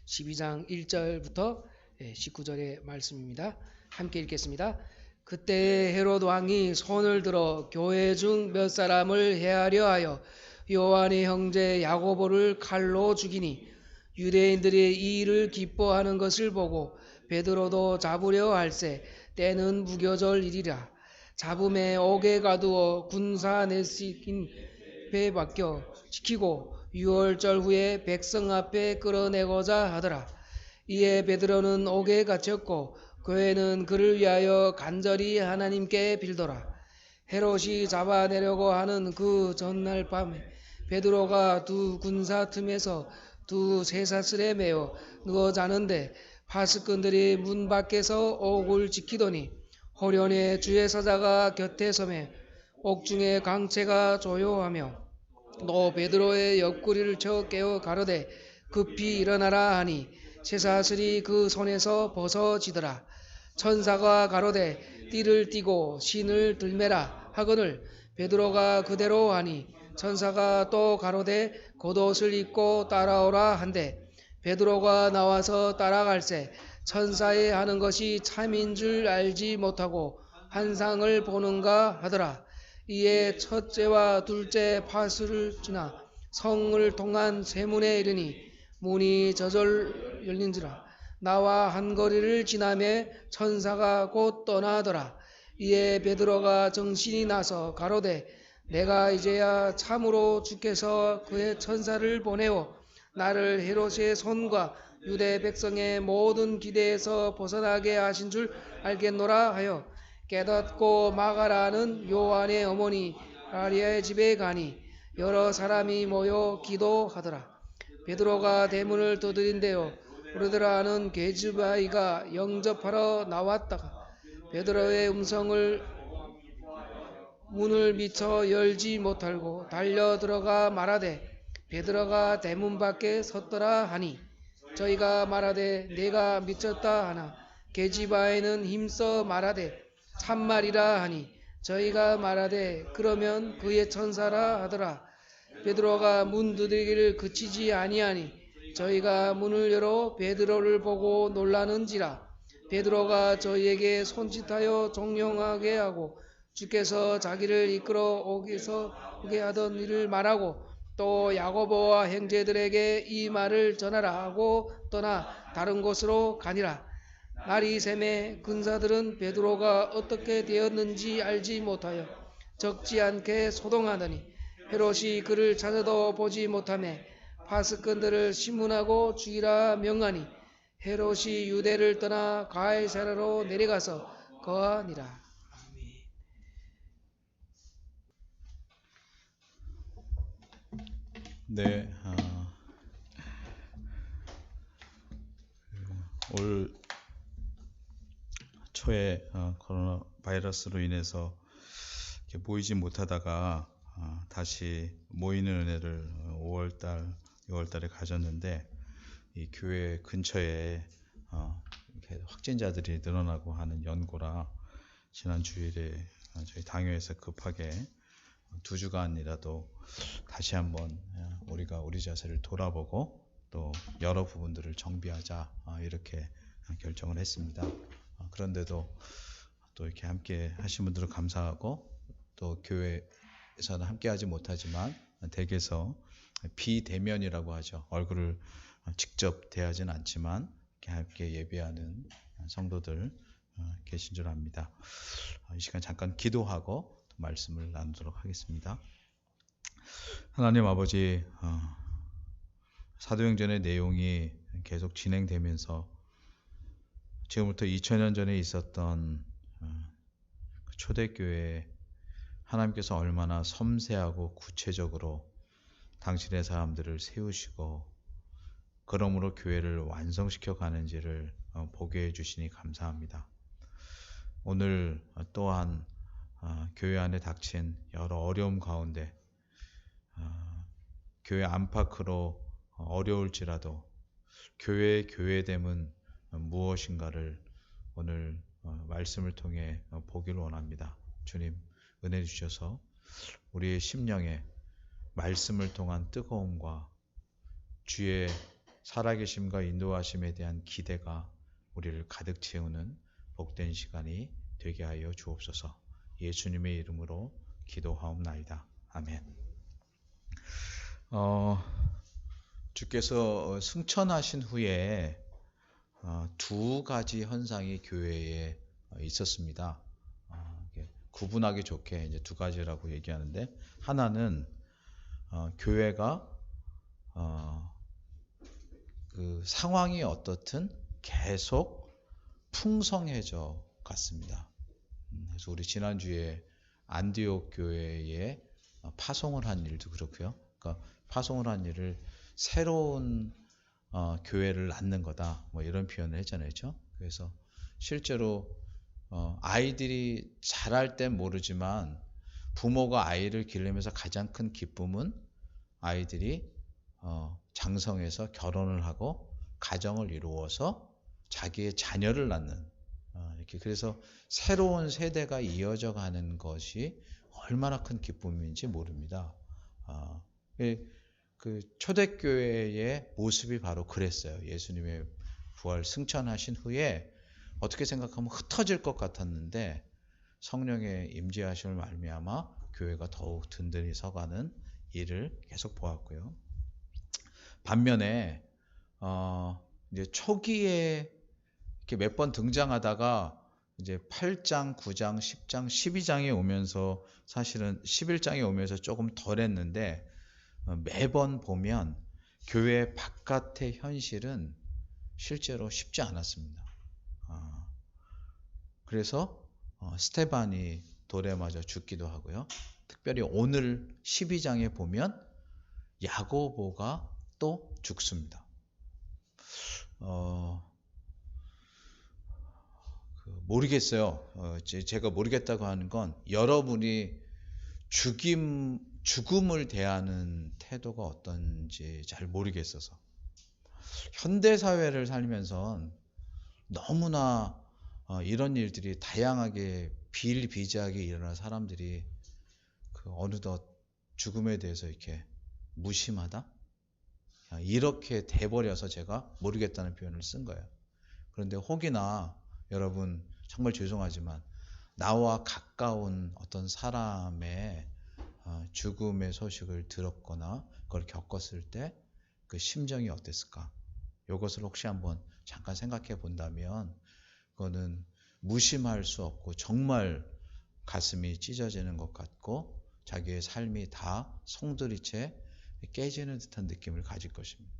12장 1절부터 19절의 말씀입니다. 함께 읽겠습니다. 그때 헤롯 왕이 손을 들어 교회 중 몇 사람을 해하려 하여 요한의 형제 야고보를 칼로 죽이니 유대인들이 이 일을 기뻐하는 것을 보고 베드로도 잡으려 할세 때는 무교절이리라. 잡음에 옥에 가두어 군사 내식인 배 밖여 지키고 6월절 후에 백성 앞에 끌어내고자 하더라. 이에 베드로는 옥에 갇혔고 교회는 그를 위하여 간절히 하나님께 빌더라. 헤롯이 잡아내려고 하는 그 전날 밤에 베드로가 두 군사 틈에서 두 쇠사슬에 매어 누워 자는데 파수꾼들이 문 밖에서 옥을 지키더니 호련히 주의 사자가 곁에 서매 옥중에 강체가 조요하며 너 베드로의 옆구리를 쳐 깨어 가로되 급히 일어나라 하니 쇠사슬이 그 손에서 벗어지더라. 천사가 가로되 띠를 띠고 신을 들매라 하거늘 베드로가 그대로 하니 천사가 또 가로되 겉옷을 입고 따라오라 한데 베드로가 나와서 따라갈새 천사의 하는 것이 참인 줄 알지 못하고 환상을 보는가 하더라. 이에 첫째와 둘째 파수를 지나 성을 통한 세문에 이르니 문이 저절 열린지라. 나와 한 거리를 지나매 천사가 곧 떠나더라. 이에 베드로가 정신이 나서 가로되 내가 이제야 참으로 주께서 그의 천사를 보내어 나를 헤롯의 손과 유대 백성의 모든 기대에서 벗어나게 하신 줄 알겠노라 하여 깨닫고 마가라는 요한의 어머니 마리아의 집에 가니 여러 사람이 모여 기도하더라. 베드로가 대문을 두드린대요. 브르드라는 계집아이가 영접하러 나왔다가 베드로의 음성을 문을 미처 열지 못하고 달려 들어가 말하되 베드로가 대문 밖에 섰더라 하니 저희가 말하되 내가 미쳤다 하나 계집아이는 힘써 말하되 참말이라 하니 저희가 말하되 그러면 그의 천사라 하더라. 베드로가 문 두드리기를 그치지 아니하니 저희가 문을 열어 베드로를 보고 놀라는지라. 베드로가 저희에게 손짓하여 종용하게 하고 주께서 자기를 이끌어 오게서 오게 하던 일을 말하고 또 야고보와 형제들에게 이 말을 전하라 하고 떠나 다른 곳으로 가니라. 날이 새매 군사들은 베드로가 어떻게 되었는지 알지 못하여 적지 않게 소동하더니 헤롯이 그를 찾아도 보지 못하며 파수꾼들을 신문하고 죽이라 명하니 헤롯이 유대를 떠나 가이사랴로 내려가서 거하니라. 네, 올 초에 코로나 바이러스로 인해서 이렇게 모이지 못하다가 다시 모이는 은혜를 5월달, 6월달에 가졌는데 이 교회 근처에 이렇게 확진자들이 늘어나고 하는 연고라 지난 주일에 저희 당회에서 급하게 2주간이라도 다시 한번 우리가 우리 자세를 돌아보고 또 여러 부분들을 정비하자 이렇게 결정을 했습니다. 그런데도 또 이렇게 함께 하신 분들은 감사하고 또 교회에서는 함께 하지 못하지만 댁에서 비대면이라고 하죠. 얼굴을 직접 대하지는 않지만 이렇게 함께 예배하는 성도들 계신 줄 압니다. 이 시간 잠깐 기도하고 말씀을 나누도록 하겠습니다. 하나님 아버지, 사도행전의 내용이 계속 진행되면서 지금부터 2000년 전에 있었던 초대교회에 하나님께서 얼마나 섬세하고 구체적으로 당신의 사람들을 세우시고 그러므로 교회를 완성시켜 가는지를 보게 해주시니 감사합니다. 오늘 또한 교회 안에 닥친 여러 어려움 가운데 교회 안팎으로 어려울지라도 교회의 교회됨은 무엇인가를 오늘 말씀을 통해 보기를 원합니다. 주님 은혜 주셔서 우리의 심령에 말씀을 통한 뜨거움과 주의 살아계심과 인도하심에 대한 기대가 우리를 가득 채우는 복된 시간이 되게 하여 주옵소서. 예수님의 이름으로 기도하옵나이다. 아멘. 주께서 승천하신 후에 두 가지 현상이 교회에 있었습니다. 구분하기 좋게 이제 두 가지라고 얘기하는데, 하나는 교회가 그 상황이 어떻든 계속 풍성해져 갔습니다. 그래서 우리 지난주에 안디옥 교회에 파송을 한 일도 그렇고요. 그러니까 파송을 한 일을 새로운 교회를 낳는 거다, 뭐 이런 표현을 했잖아요. 그렇죠? 그래서 실제로 아이들이 자랄 땐 모르지만 부모가 아이를 기르면서 가장 큰 기쁨은 아이들이 장성해서 결혼을 하고 가정을 이루어서 자기의 자녀를 낳는, 이렇게, 그래서 새로운 세대가 이어져 가는 것이 얼마나 큰 기쁨인지 모릅니다. 그 초대교회의 모습이 바로 그랬어요. 예수님의 부활 승천하신 후에 어떻게 생각하면 흩어질 것 같았는데 성령의 임재하심을 말미암아 교회가 더욱 든든히 서가는 일을 계속 보았고요. 반면에 이제 초기에 이렇게 몇 번 등장하다가 이제 8장, 9장, 10장, 12장에 오면서, 사실은 11장에 오면서 조금 덜 했는데, 매번 보면 교회 바깥의 현실은 실제로 쉽지 않았습니다. 그래서 스테반이 돌에 맞아 죽기도 하고요. 특별히 오늘 12장에 보면 야고보가 또 죽습니다. 모르겠어요. 제가 모르겠다고 하는 건 여러분이 죽음을 대하는 태도가 어떤지 잘 모르겠어서. 현대사회를 살면서 너무나 이런 일들이 다양하게 비일비재하게 일어나는 사람들이 어느덧 죽음에 대해서 이렇게 무심하다? 이렇게 돼버려서 제가 모르겠다는 표현을 쓴 거예요. 그런데 혹이나 여러분 정말 죄송하지만 나와 가까운 어떤 사람의 죽음의 소식을 들었거나 그걸 겪었을 때 그 심정이 어땠을까? 이것을 혹시 한번 잠깐 생각해 본다면 그거는 무심할 수 없고 정말 가슴이 찢어지는 것 같고 자기의 삶이 다 송두리째 깨지는 듯한 느낌을 가질 것입니다.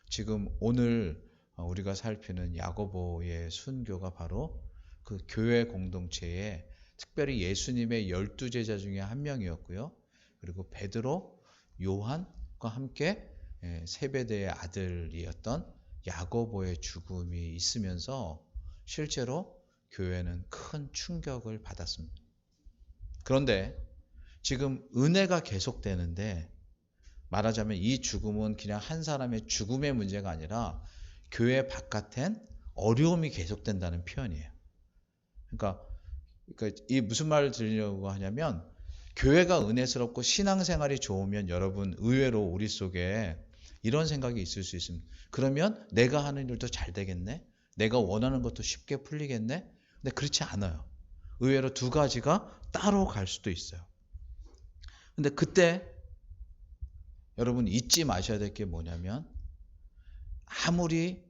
지금 오늘 우리가 살피는 야고보의 순교가 바로 그 교회 공동체에, 특별히 예수님의 12제자 중에 한 명이었고요. 그리고 베드로, 요한과 함께 세베대의 아들이었던 야고보의 죽음이 있으면서 실제로 교회는 큰 충격을 받았습니다. 그런데 지금 은혜가 계속되는데, 말하자면 이 죽음은 그냥 한 사람의 죽음의 문제가 아니라 교회 바깥엔 어려움이 계속된다는 표현이에요. 그러니까 이 무슨 말을 드리려고 하냐면, 교회가 은혜스럽고 신앙생활이 좋으면 여러분 의외로 우리 속에 이런 생각이 있을 수 있습니다. 그러면 내가 하는 일도 잘 되겠네? 내가 원하는 것도 쉽게 풀리겠네? 근데 그렇지 않아요. 의외로 두 가지가 따로 갈 수도 있어요. 근데 그때 여러분 잊지 마셔야 될 게 뭐냐면, 아무리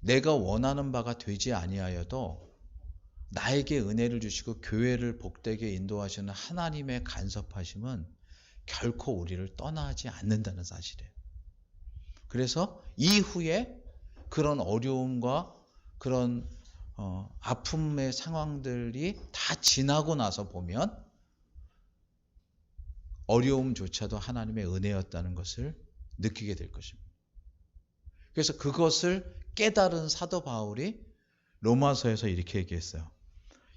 내가 원하는 바가 되지 아니하여도 나에게 은혜를 주시고 교회를 복되게 인도하시는 하나님의 간섭하심은 결코 우리를 떠나지 않는다는 사실이에요. 그래서 이후에 그런 어려움과 그런 아픔의 상황들이 다 지나고 나서 보면 어려움조차도 하나님의 은혜였다는 것을 느끼게 될 것입니다. 그래서 그것을 깨달은 사도 바울이 로마서에서 이렇게 얘기했어요.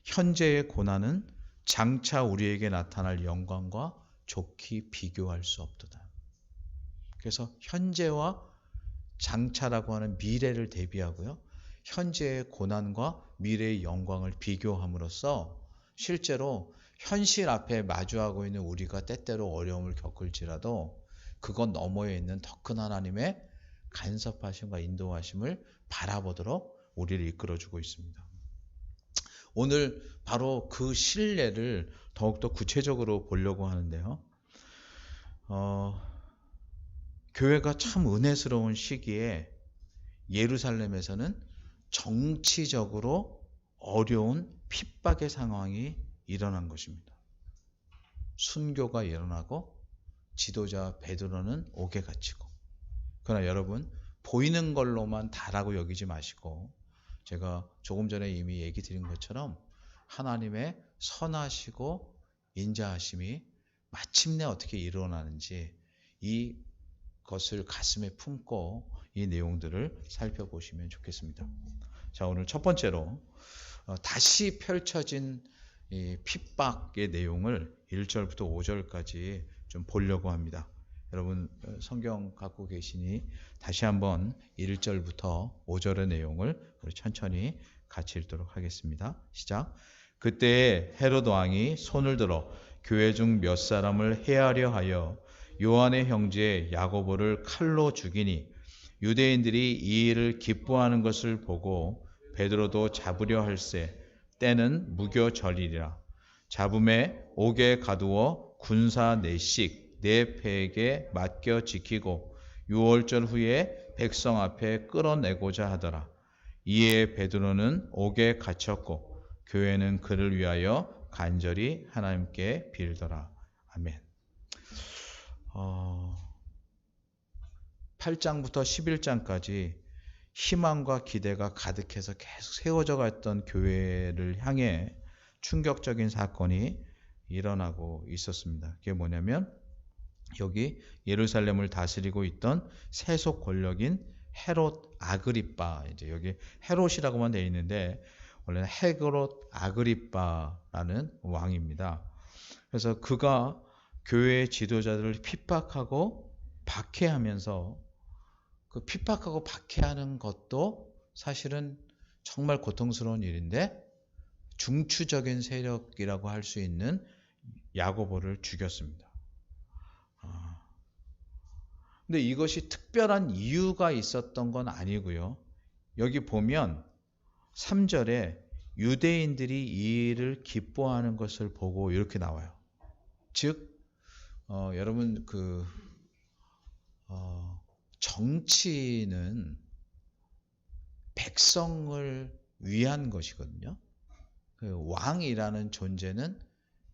현재의 고난은 장차 우리에게 나타날 영광과 좋게 비교할 수 없도다. 그래서 현재와 장차라고 하는 미래를 대비하고요, 현재의 고난과 미래의 영광을 비교함으로써 실제로 현실 앞에 마주하고 있는 우리가 때때로 어려움을 겪을지라도 그것 너머에 있는 더 큰 하나님의 간섭하심과 인도하심을 바라보도록 우리를 이끌어주고 있습니다. 오늘 바로 그 신뢰를 더욱더 구체적으로 보려고 하는데요. 교회가 참 은혜스러운 시기에 예루살렘에서는 정치적으로 어려운 핍박의 상황이 일어난 것입니다. 순교가 일어나고 지도자 베드로는 옥에 갇히고. 그러나 여러분, 보이는 걸로만 다라고 여기지 마시고, 제가 조금 전에 이미 얘기 드린 것처럼 하나님의 선하시고 인자하심이 마침내 어떻게 일어나는지 이것을 가슴에 품고 이 내용들을 살펴보시면 좋겠습니다. 자, 오늘 첫 번째로 다시 펼쳐진 이 핍박의 내용을 1절부터 5절까지 좀 보려고 합니다. 여러분 성경 갖고 계시니 다시 한번 1절부터 5절의 내용을 우리 천천히 같이 읽도록 하겠습니다. 시작. 그때 헤롯 왕이 손을 들어 교회 중 몇 사람을 해하려 하여 요한의 형제 야고보를 칼로 죽이니 유대인들이 이 일을 기뻐하는 것을 보고 베드로도 잡으려 할세. 때는 무교절이라. 잡음에 옥에 가두어 군사 넷씩 네 패에게 맡겨 지키고 6월절 후에 백성 앞에 끌어내고자 하더라. 이에 베드로는 옥에 갇혔고 교회는 그를 위하여 간절히 하나님께 빌더라. 아멘. 8장부터 11장까지 희망과 기대가 가득해서 계속 세워져 갔던 교회를 향해 충격적인 사건이 일어나고 있었습니다. 그게 뭐냐면 여기 예루살렘을 다스리고 있던 세속 권력인 헤롯 아그리빠, 이제 여기 헤롯이라고만 되어 있는데 원래는 헤롯 아그리빠라는 왕입니다. 그래서 그가 교회의 지도자들을 핍박하고 박해하면서 그 핍박하고 박해하는 것도 사실은 정말 고통스러운 일인데 중추적인 세력이라고 할 수 있는 야고보를 죽였습니다. 근데 이것이 특별한 이유가 있었던 건 아니고요. 여기 보면 3절에 유대인들이 이 일을 기뻐하는 것을 보고 이렇게 나와요. 즉 여러분 정치는 백성을 위한 것이거든요. 왕이라는 존재는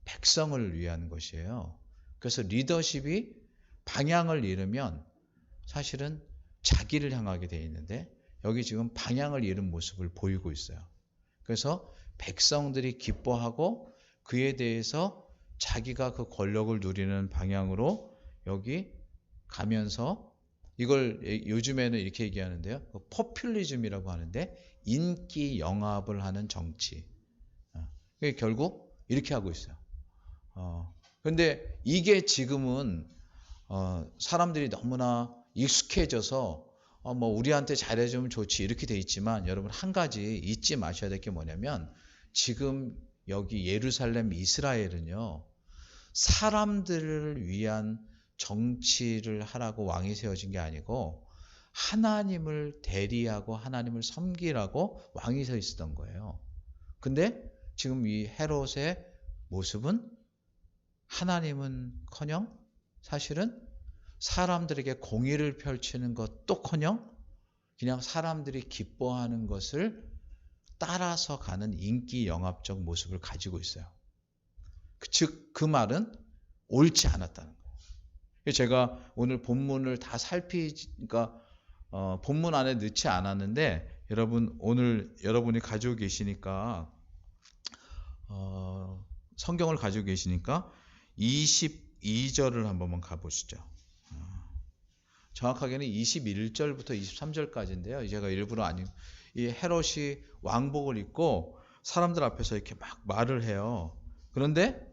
백성을 위한 것이에요. 그래서 리더십이 방향을 잃으면 사실은 자기를 향하게 되어 있는데 여기 지금 방향을 잃은 모습을 보이고 있어요. 그래서 백성들이 기뻐하고 그에 대해서 자기가 그 권력을 누리는 방향으로 여기 가면서 이걸 요즘에는 이렇게 얘기하는데요. 포퓰리즘이라고 하는데 인기 영합을 하는 정치. 결국 이렇게 하고 있어요. 그런데 이게 지금은 사람들이 너무나 익숙해져서 뭐 우리한테 잘해주면 좋지 이렇게 돼 있지만 여러분 한 가지 잊지 마셔야 될 게 뭐냐면 지금 여기 예루살렘 이스라엘은요. 사람들을 위한 정치를 하라고 왕이 세워진 게 아니고 하나님을 대리하고 하나님을 섬기라고 왕이 서 있었던 거예요. 근데 지금 이 헤롯의 모습은 하나님은커녕 사실은 사람들에게 공의를 펼치는 것도커녕 그냥 사람들이 기뻐하는 것을 따라서 가는 인기 영합적 모습을 가지고 있어요. 즉 그 말은 옳지 않았다는 거예요. 제가 오늘 본문을 다 그러니까 본문 안에 넣지 않았는데 여러분 오늘 여러분이 가지고 계시니까 성경을 가지고 계시니까 22절을 한 번만 가보시죠. 정확하게는 21절부터 23절까지인데요. 제가 일부러 이 헤롯이 왕복을 입고 사람들 앞에서 이렇게 막 말을 해요. 그런데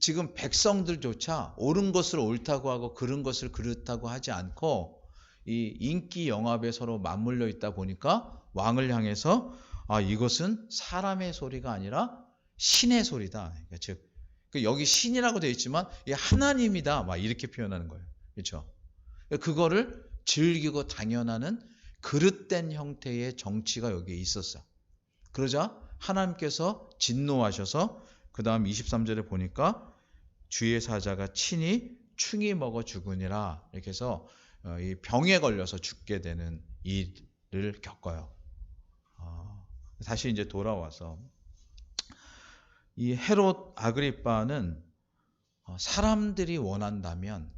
지금 백성들조차 옳은 것을 옳다고 하고 그른 것을 그렇다고 하지 않고 이 인기 영합에 서로 맞물려 있다 보니까 왕을 향해서 이것은 사람의 소리가 아니라 신의 소리다. 그러니까 즉 여기 신이라고 되어 있지만 하나님이다. 막 이렇게 표현하는 거예요. 그렇죠? 그거를 즐기고 당연하는 그릇된 형태의 정치가 여기에 있었어. 그러자 하나님께서 진노하셔서 그 다음 23절에 보니까 주의 사자가 친히 충이 먹어 죽으니라 이렇게 해서 이 병에 걸려서 죽게 되는 일을 겪어요. 다시 이제 돌아와서 이 헤롯 아그리빠는 사람들이 원한다면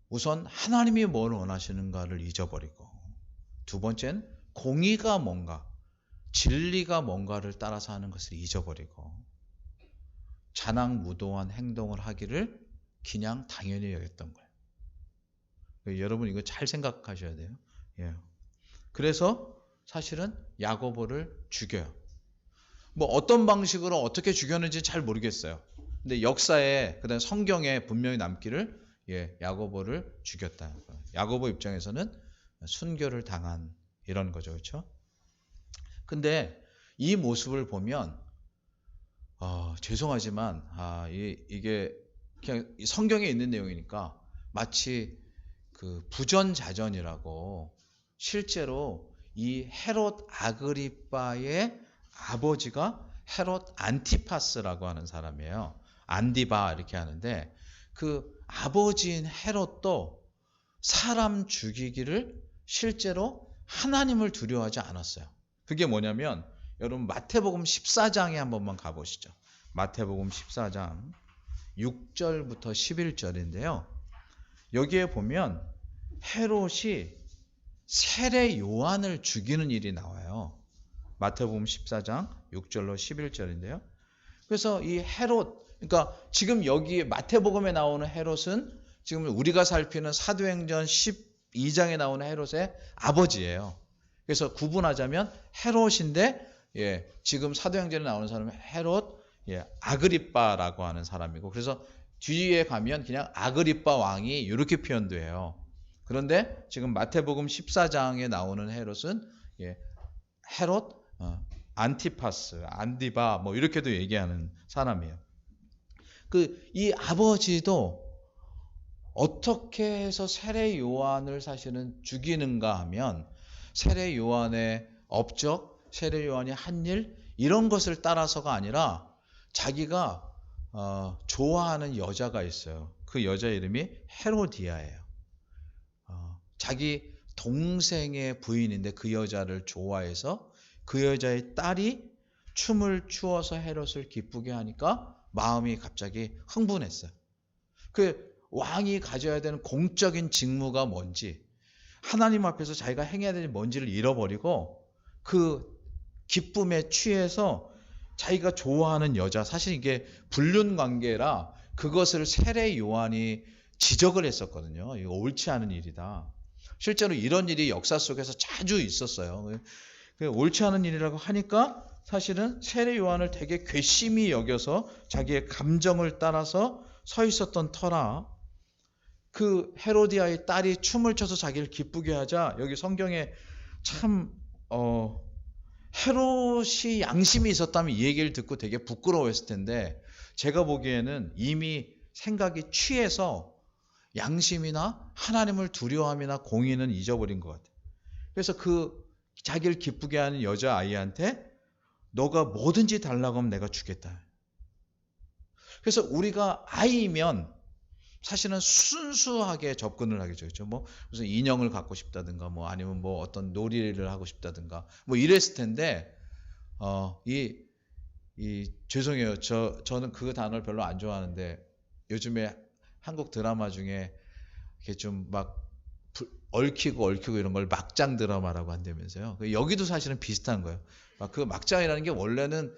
우선 하나님이 뭘 원하시는가를 잊어버리고, 두 번째는 공의가 뭔가, 진리가 뭔가를 따라서 하는 것을 잊어버리고 자낭무도한 행동을 하기를 그냥 당연히 여겼던 거예요. 여러분 이거 잘 생각하셔야 돼요. 예. 그래서 사실은 야고보를 죽여요. 뭐 어떤 방식으로 어떻게 죽였는지 잘 모르겠어요. 근데 역사에 그다음 성경에 분명히 남기를 야고보를 죽였다. 야고보 입장에서는 순교를 당한 이런 거죠, 그렇죠? 근데 이 모습을 보면 죄송하지만 이게 그냥 성경에 있는 내용이니까 마치 그 부전자전이라고 실제로 이 헤롯 아그리빠의 아버지가 헤롯 안티파스라고 하는 사람이에요. 안디바 이렇게 하는데 그 아버지인 헤롯도 사람 죽이기를 실제로 하나님을 두려워하지 않았어요. 그게 뭐냐면 여러분 마태복음 14장에 한 번만 가보시죠. 마태복음 14장 6절부터 11절인데요. 여기에 보면 헤롯이 세례 요한을 죽이는 일이 나와요. 마태복음 14장 6절로 11절인데요. 그래서 이 헤롯, 그러니까 지금 여기 마태복음에 나오는 헤롯은 지금 우리가 살피는 사도행전 12장에 나오는 헤롯의 아버지예요. 그래서 구분하자면 헤롯인데 지금 사도행전에 나오는 사람은 헤롯 아그리빠라고 하는 사람이고, 그래서 뒤에 가면 그냥 아그리빠 왕이 이렇게 표현돼요. 그런데 지금 마태복음 14장에 나오는 헤롯은 헤롯 안티파스, 안디바 뭐 이렇게도 얘기하는 사람이에요. 이 아버지도 어떻게 해서 세례 요한을 사실은 죽이는가 하면 세례 요한의 업적, 세례 요한이 한 일 이런 것을 따라서가 아니라 자기가 좋아하는 여자가 있어요. 그 여자 이름이 헤로디아예요. 자기 동생의 부인인데 그 여자를 좋아해서 그 여자의 딸이 춤을 추어서 헤롯을 기쁘게 하니까 마음이 갑자기 흥분했어요. 그 왕이 가져야 되는 공적인 직무가 뭔지, 하나님 앞에서 자기가 행해야 되는 뭔지를 잃어버리고 그 기쁨에 취해서 자기가 좋아하는 여자, 사실 이게 불륜 관계라 그것을 세례 요한이 지적을 했었거든요. 이거 옳지 않은 일이다. 실제로 이런 일이 역사 속에서 자주 있었어요. 옳지 않은 일이라고 하니까 사실은 세례 요한을 되게 괘씸히 여겨서 자기의 감정을 따라서 서 있었던 터라 그 헤로디아의 딸이 춤을 춰서 자기를 기쁘게 하자 여기 성경에 참 헤롯이 양심이 있었다면 이 얘기를 듣고 되게 부끄러워했을 텐데 제가 보기에는 이미 생각이 취해서 양심이나 하나님을 두려워함이나 공의는 잊어버린 것 같아요. 그래서 그 자기를 기쁘게 하는 여자아이한테 너가 뭐든지 달라고 하면 내가 주겠다. 그래서 우리가 아이면 사실은 순수하게 접근을 하겠죠. 그렇죠? 뭐 무슨 인형을 갖고 싶다든가 뭐 아니면 뭐 어떤 놀이를 하고 싶다든가 뭐 이랬을 텐데 죄송해요. 저는 그 단어를 별로 안 좋아하는데 요즘에 한국 드라마 중에 이렇게 좀 막 얽히고 이런 걸 막장 드라마라고 한다면서요. 여기도 사실은 비슷한 거예요. 그 막장이라는 게 원래는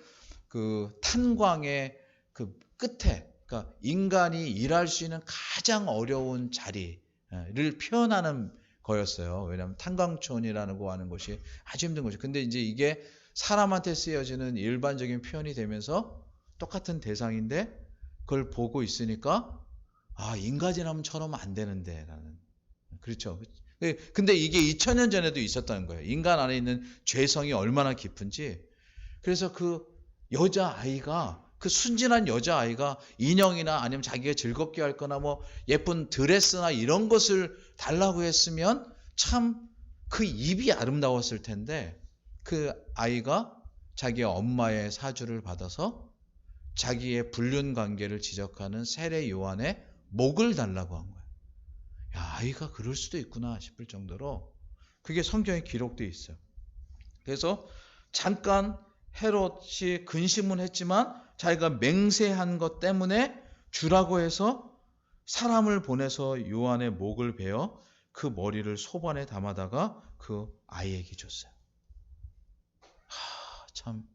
그 탄광의 그 끝에, 그러니까 인간이 일할 수 있는 가장 어려운 자리를 표현하는 거였어요. 왜냐하면 탄광촌이라고 하는 것이 아주 힘든 거죠. 근데 이제 이게 사람한테 쓰여지는 일반적인 표현이 되면서 똑같은 대상인데 그걸 보고 있으니까 인간이라면처럼 안 되는데 라는. 그렇죠. 근데 이게 2000년 전에도 있었다는 거예요. 인간 안에 있는 죄성이 얼마나 깊은지. 그래서 그 여자아이가 그 순진한 여자아이가 인형이나 아니면 자기가 즐겁게 할 거나 뭐 예쁜 드레스나 이런 것을 달라고 했으면 참 그 입이 아름다웠을 텐데, 그 아이가 자기 엄마의 사주를 받아서 자기의 불륜 관계를 지적하는 세례 요한의 목을 달라고 한 거예요. 야, 아이가 그럴 수도 있구나 싶을 정도로 그게 성경에 기록되어 있어요. 그래서 잠깐 헤롯이 근심은 했지만 자기가 맹세한 것 때문에 주라고 해서 사람을 보내서 요한의 목을 베어 그 머리를 소반에 담아다가 그 아이에게 줬어요. 참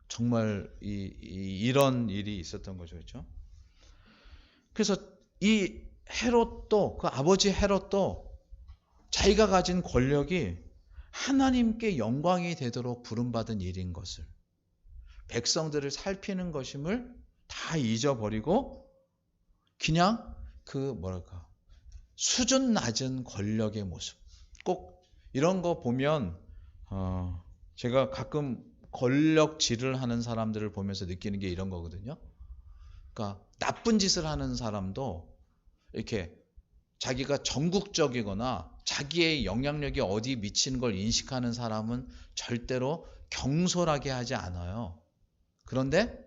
정말 이런 일이 있었던 거죠, 그렇죠? 그래서 이 헤롯도, 그 아버지 헤롯도 자기가 가진 권력이 하나님께 영광이 되도록 부름받은 일인 것을, 백성들을 살피는 것임을 다 잊어버리고 그냥 그 수준 낮은 권력의 모습. 꼭 이런 거 보면 제가 가끔 권력질을 하는 사람들을 보면서 느끼는 게 이런 거거든요. 그러니까 나쁜 짓을 하는 사람도 이렇게 자기가 전국적이거나 자기의 영향력이 어디 미치는 걸 인식하는 사람은 절대로 경솔하게 하지 않아요. 그런데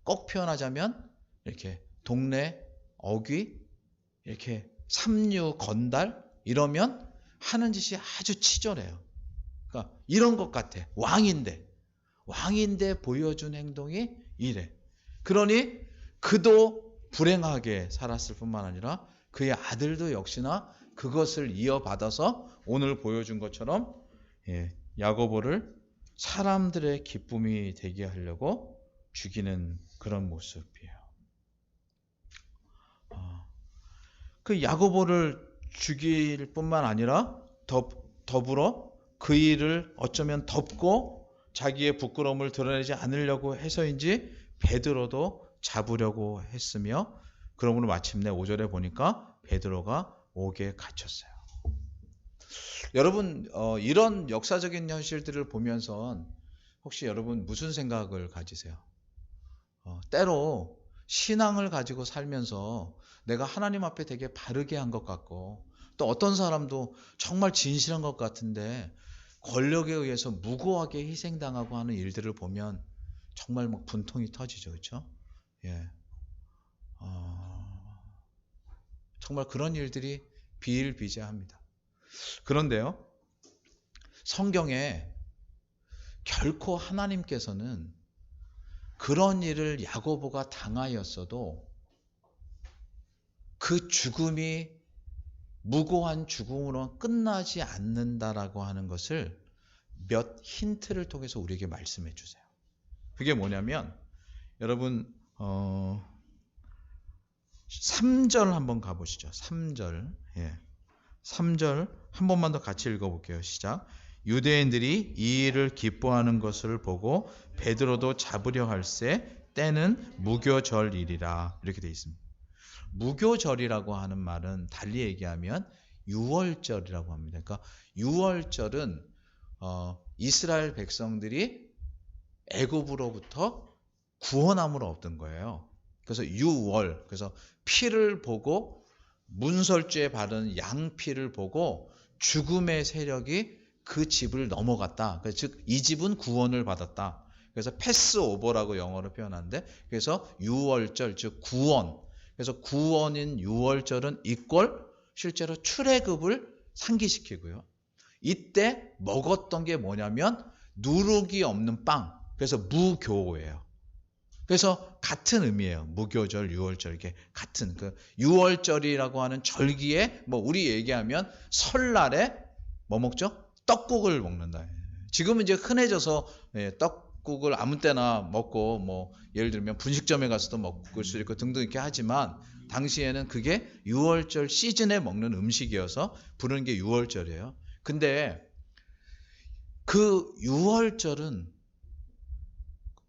꼭 표현하자면 이렇게 동네 어귀, 이렇게 삼류 건달 이러면 하는 짓이 아주 치졸해요. 그러니까 이런 것 같아. 왕인데 보여준 행동이 이래. 그러니 그도 불행하게 살았을 뿐만 아니라 그의 아들도 역시나 그것을 이어받아서 오늘 보여준 것처럼 야고보를 사람들의 기쁨이 되게 하려고 죽이는 그런 모습이에요. 그 야고보를 죽일 뿐만 아니라 더불어 그 일을 어쩌면 덮고 자기의 부끄러움을 드러내지 않으려고 해서인지 베드로도 잡으려고 했으며, 그러므로 마침내 5절에 보니까 베드로가 옥에 갇혔어요. 여러분, 이런 역사적인 현실들을 보면서 혹시 여러분 무슨 생각을 가지세요? 때로 신앙을 가지고 살면서 내가 하나님 앞에 되게 바르게 한 것 같고, 또 어떤 사람도 정말 진실한 것 같은데 권력에 의해서 무고하게 희생당하고 하는 일들을 보면 정말 막 분통이 터지죠, 그렇죠? 정말 그런 일들이 비일비재합니다. 그런데요, 성경에 결코 하나님께서는 그런 일을 야고보가 당하였어도 그 죽음이 무고한 죽음으로 끝나지 않는다라고 하는 것을 몇 힌트를 통해서 우리에게 말씀해 주세요. 그게 뭐냐면, 여러분 3절 한번 가보시죠. 3절. 3절 한 번만 더 같이 읽어볼게요. 시작. 유대인들이 이 일을 기뻐하는 것을 보고 베드로도 잡으려 할새 때는 무교절이리라, 이렇게 되어 있습니다. 무교절이라고 하는 말은 달리 얘기하면 유월절이라고 합니다. 그러니까 유월절은 이스라엘 백성들이 애굽으로부터 구원함으로 얻은 거예요. 그래서 유월, 그래서 피를 보고 문설주에 바른 양피를 보고 죽음의 세력이 그 집을 넘어갔다. 즉 이 집은 구원을 받았다. 그래서 패스오버라고 영어로 표현하는데, 그래서 유월절, 즉 구원. 그래서 구원인 유월절은 이꼴 실제로 출애굽을 상기시키고요. 이때 먹었던 게 뭐냐면 누룩이 없는 빵. 그래서 무교예요. 그래서 같은 의미예요. 무교절, 유월절, 이게 같은 그 유월절이라고 하는 절기에 우리 얘기하면 설날에 뭐 먹죠? 떡국을 먹는다. 지금은 이제 흔해져서 떡국을 아무 때나 먹고 예를 들면 분식점에 가서도 먹을 수 있고 등등 이렇게 하지만, 당시에는 그게 유월절 시즌에 먹는 음식이어서 부르는 게 유월절이에요. 근데 그 유월절은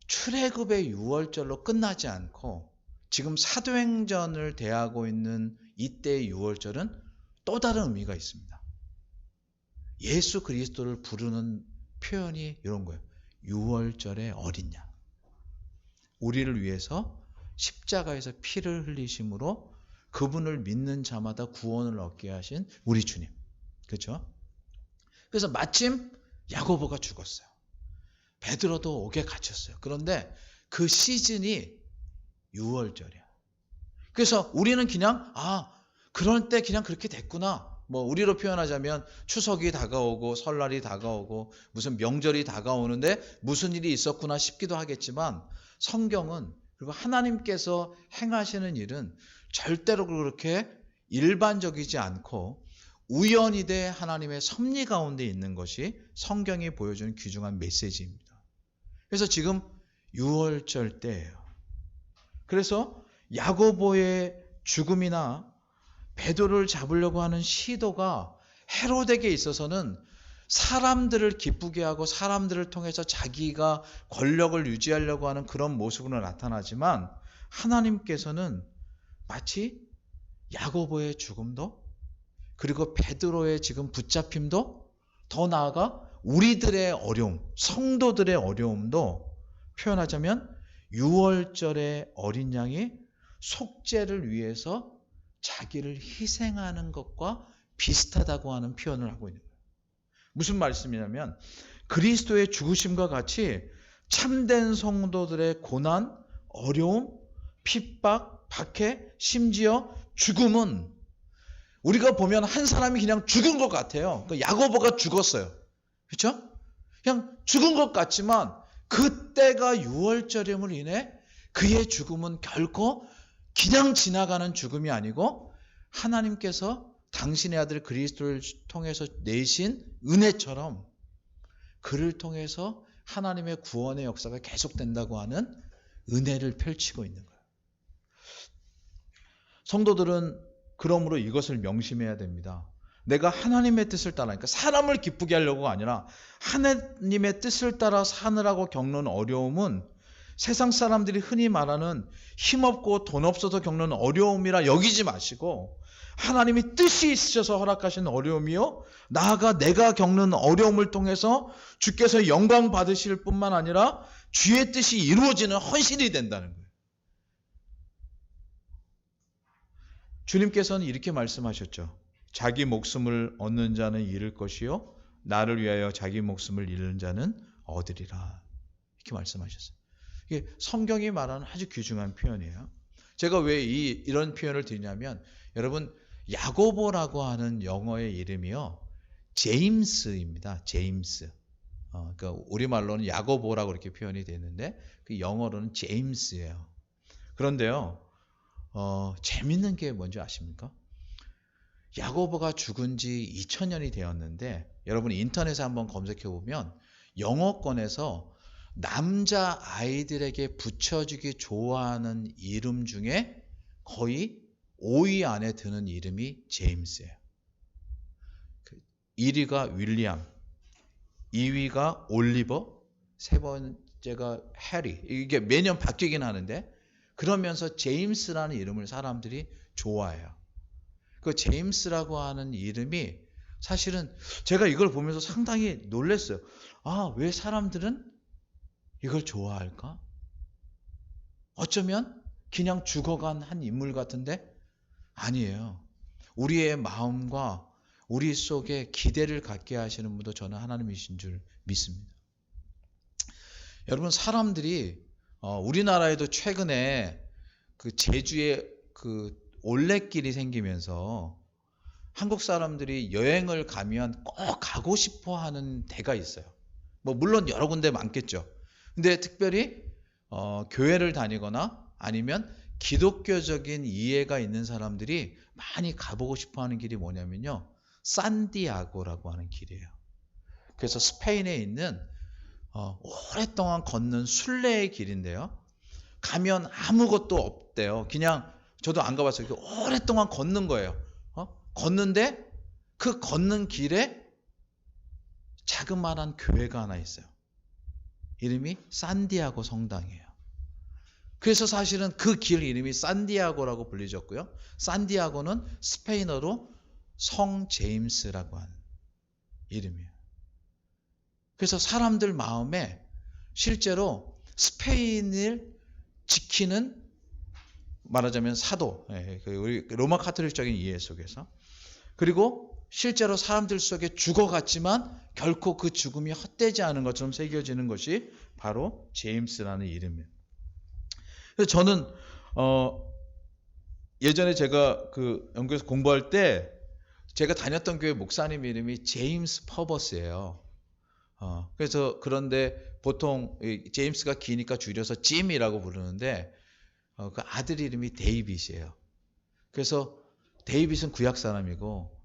출애굽의 유월절로 끝나지 않고 지금 사도행전을 대하고 있는 이때의 유월절은 또 다른 의미가 있습니다. 예수 그리스도를 부르는 표현이 이런 거예요. 유월절의 어린 양. 우리를 위해서 십자가에서 피를 흘리심으로 그분을 믿는 자마다 구원을 얻게 하신 우리 주님. 그렇죠? 그래서 마침 야고보가 죽었어요. 베드로도 옥에 갇혔어요. 그런데 그 시즌이 유월절이야. 그래서 우리는 그냥 그럴 때 그냥 그렇게 됐구나. 뭐 우리로 표현하자면 추석이 다가오고 설날이 다가오고 무슨 명절이 다가오는데 무슨 일이 있었구나 싶기도 하겠지만, 성경은, 그리고 하나님께서 행하시는 일은 절대로 그렇게 일반적이지 않고 우연히 돼 하나님의 섭리 가운데 있는 것이 성경이 보여주는 귀중한 메시지입니다. 그래서 지금 유월절 때예요. 그래서 야고보의 죽음이나 베드로를 잡으려고 하는 시도가 헤롯에게 있어서는 사람들을 기쁘게 하고 사람들을 통해서 자기가 권력을 유지하려고 하는 그런 모습으로 나타나지만, 하나님께서는 마치 야고보의 죽음도, 그리고 베드로의 지금 붙잡힘도, 더 나아가 우리들의 어려움, 성도들의 어려움도 표현하자면 유월절의 어린 양이 속죄를 위해서 자기를 희생하는 것과 비슷하다고 하는 표현을 하고 있는 거예요. 무슨 말씀이냐면, 그리스도의 죽으심과 같이 참된 성도들의 고난, 어려움, 핍박, 박해, 심지어 죽음은 우리가 보면 한 사람이 그냥 죽은 것 같아요. 야고보가 죽었어요. 그렇죠? 그냥 죽은 것 같지만 그때가 유월절임을 인해 그의 죽음은 결코 그냥 지나가는 죽음이 아니고 하나님께서 당신의 아들 그리스도를 통해서 내신 은혜처럼 그를 통해서 하나님의 구원의 역사가 계속된다고 하는 은혜를 펼치고 있는 거예요. 성도들은 그러므로 이것을 명심해야 됩니다. 내가 하나님의 뜻을 따라, 그러니까 사람을 기쁘게 하려고가 아니라 하나님의 뜻을 따라 사느라고 겪는 어려움은 세상 사람들이 흔히 말하는 힘없고 돈 없어서 겪는 어려움이라 여기지 마시고, 하나님이 뜻이 있으셔서 허락하신 어려움이요, 나아가 내가 겪는 어려움을 통해서 주께서 영광 받으실 뿐만 아니라 주의 뜻이 이루어지는 헌신이 된다는 거예요. 주님께서는 이렇게 말씀하셨죠. 자기 목숨을 얻는 자는 잃을 것이요, 나를 위하여 자기 목숨을 잃는 자는 얻으리라. 이렇게 말씀하셨어요. 이게 성경이 말하는 아주 귀중한 표현이에요. 제가 왜 이런 표현을 드리냐면, 여러분, 야고보라고 하는 영어의 이름이요, 제임스입니다. 제임스. 그러니까 우리말로는 야고보라고 이렇게 표현이 되는데 그 영어로는 제임스예요. 그런데요, 재밌는 게 뭔지 아십니까? 야고보가 죽은 지 2000년이 되었는데, 여러분 인터넷에 한번 검색해 보면 영어권에서 남자 아이들에게 붙여주기 좋아하는 이름 중에 거의 5위 안에 드는 이름이 제임스예요. 1위가 윌리엄, 2위가 올리버, 세 번째가 해리. 이게 매년 바뀌긴 하는데, 그러면서 제임스라는 이름을 사람들이 좋아해요. 그 제임스라고 하는 이름이 사실은 제가 이걸 보면서 상당히 놀랐어요. 왜 사람들은 이걸 좋아할까? 어쩌면 그냥 죽어간 한 인물 같은데 아니에요. 우리의 마음과 우리 속에 기대를 갖게 하시는 분도 저는 하나님이신 줄 믿습니다. 여러분, 사람들이 우리나라에도 최근에 그 제주에 그 올레길이 생기면서 한국 사람들이 여행을 가면 꼭 가고 싶어 하는 데가 있어요. 뭐 물론 여러 군데 많겠죠. 근데 특별히 교회를 다니거나 아니면 기독교적인 이해가 있는 사람들이 많이 가보고 싶어 하는 길이 뭐냐면요, 산디아고라고 하는 길이에요. 그래서 스페인에 있는 오랫동안 걷는 순례의 길인데요, 가면 아무것도 없대요. 그냥 저도 안 가봤어요. 오랫동안 걷는 거예요. 걷는데 그 걷는 길에 자그마한 교회가 하나 있어요. 이름이 산디아고 성당이에요. 그래서 사실은 그 길 이름이 산디아고라고 불리졌고요. 산디아고는 스페인어로 성 제임스라고 하는 이름이에요. 그래서 사람들 마음에 실제로 스페인을 지키는, 말하자면 사도, 우리 로마 카톨릭적인 이해 속에서, 그리고 실제로 사람들 속에 죽어갔지만 결코 그 죽음이 헛되지 않은 것처럼 새겨지는 것이 바로 제임스라는 이름이에요. 그래서 저는 예전에 제가 그 영국에서 공부할 때 제가 다녔던 교회 목사님 이름이 제임스 퍼버스예요. 그래서 그런데 보통 제임스가 기니까 줄여서 짐이라고 부르는데 그 아들 이름이 데이빗이에요. 그래서 데이빗은 구약 사람이고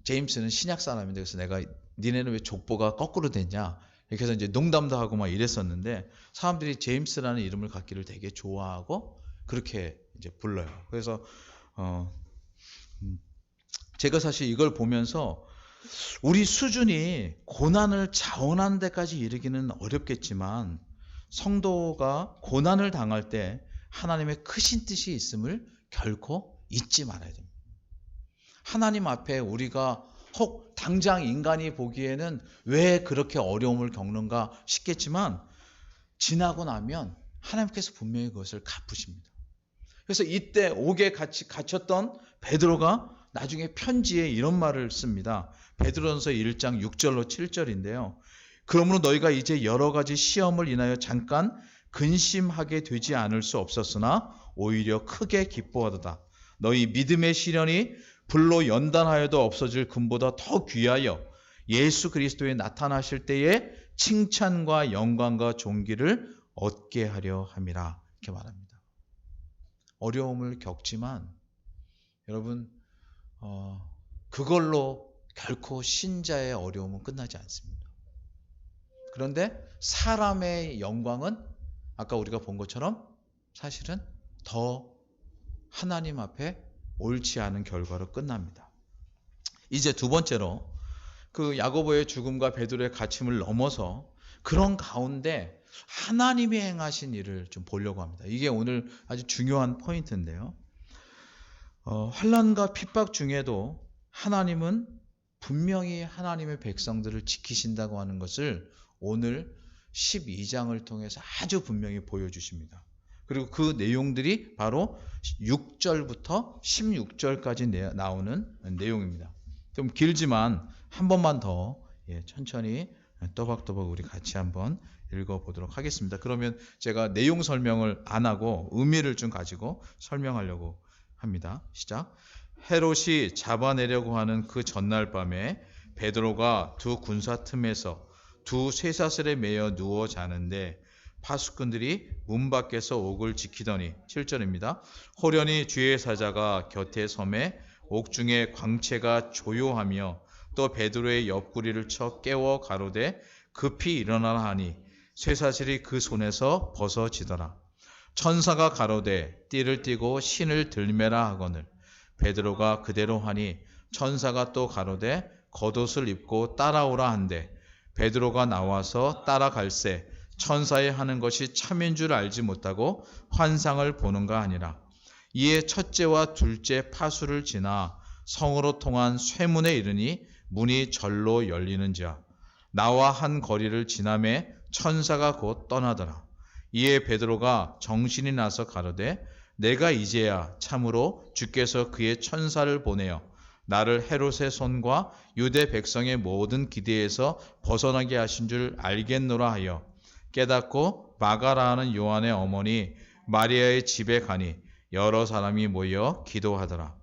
제임스는 신약 사람인데, 그래서 내가 니네는 왜 족보가 거꾸로 됐냐 이렇게 해서 이제 농담도 하고 막 이랬었는데, 사람들이 제임스라는 이름을 갖기를 되게 좋아하고 그렇게 이제 불러요. 그래서 제가 사실 이걸 보면서 우리 수준이 고난을 자원하는 데까지 이르기는 어렵겠지만 성도가 고난을 당할 때 하나님의 크신 뜻이 있음을 결코 잊지 말아야 됩니다. 하나님 앞에 우리가 혹 당장 인간이 보기에는 왜 그렇게 어려움을 겪는가 싶겠지만 지나고 나면 하나님께서 분명히 그것을 갚으십니다. 그래서 이때 옥에 같이 갇혔던 베드로가 나중에 편지에 이런 말을 씁니다. 베드로전서 1장 6절로 7절인데요. 그러므로 너희가 이제 여러 가지 시험을 인하여 잠깐 근심하게 되지 않을 수 없었으나 오히려 크게 기뻐하도다. 너희 믿음의 시련이 불로 연단하여도 없어질 금보다 더 귀하여 예수 그리스도에 나타나실 때에 칭찬과 영광과 존귀를 얻게 하려 함이라. 이렇게 말합니다. 어려움을 겪지만 여러분 그걸로 결코 신자의 어려움은 끝나지 않습니다. 그런데 사람의 영광은 아까 우리가 본 것처럼 사실은 더 하나님 앞에 옳지 않은 결과로 끝납니다. 이제 두 번째로 그 야고보의 죽음과 베드로의 갇힘을 넘어서 그런 가운데 하나님이 행하신 일을 좀 보려고 합니다. 이게 오늘 아주 중요한 포인트인데요. 환난과 핍박 중에도 하나님은 분명히 하나님의 백성들을 지키신다고 하는 것을 오늘 12장을 통해서 아주 분명히 보여주십니다. 그리고 그 내용들이 바로 6절부터 16절까지 나오는 내용입니다. 좀 길지만 한 번만 더 천천히 또박또박 우리 같이 한번 읽어보도록 하겠습니다. 그러면 제가 내용 설명을 안 하고 의미를 좀 가지고 설명하려고 합니다. 시작. 헤롯이 잡아내려고 하는 그 전날 밤에 베드로가 두 군사 틈에서 두 쇠사슬에 매여 누워 자는데 파수꾼들이 문 밖에서 옥을 지키더니 7절입니다. 호련히 주의 사자가 곁에 섬에 옥중에 광채가 조요하며 또 베드로의 옆구리를 쳐 깨워 가로되 급히 일어나라 하니 쇠사슬이 그 손에서 벗어지더라. 천사가 가로되 띠를 띠고 신을 들매라 하거늘 베드로가 그대로 하니 천사가 또 가로되 겉옷을 입고 따라오라 한대 베드로가 나와서 따라갈새 천사의 하는 것이 참인 줄 알지 못하고 환상을 보는가 아니라 이에 첫째와 둘째 파수를 지나 성으로 통한 쇠문에 이르니 문이 절로 열리는지라 나와 한 거리를 지나매 천사가 곧 떠나더라. 이에 베드로가 정신이 나서 가로되 내가 이제야 참으로 주께서 그의 천사를 보내어 나를 헤롯의 손과 유대 백성의 모든 기대에서 벗어나게 하신 줄 알겠노라 하여 깨닫고 마가라 하는 요한의 어머니 마리아의 집에 가니 여러 사람이 모여 기도하더라.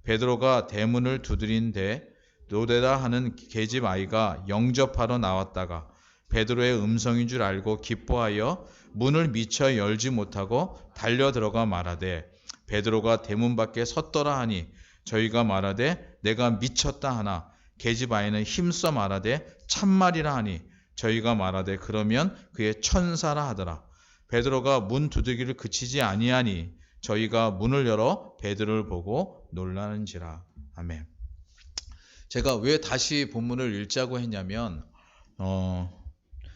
베드로가 대문을 두드린데 노데다 하는 계집 아이가 영접하러 나왔다가 베드로의 음성인 줄 알고 기뻐하여 문을 미처 열지 못하고 달려 들어가 말하되 베드로가 대문 밖에 섰더라 하니 저희가 말하되 내가 미쳤다 하나 계집 아이는 힘써 말하되 참말이라 하니 저희가 말하되 그러면 그의 천사라 하더라. 베드로가 문 두들기를 그치지 아니하니 저희가 문을 열어 베드로를 보고 놀라는지라. 아멘. 제가 왜 다시 본문을 읽자고 했냐면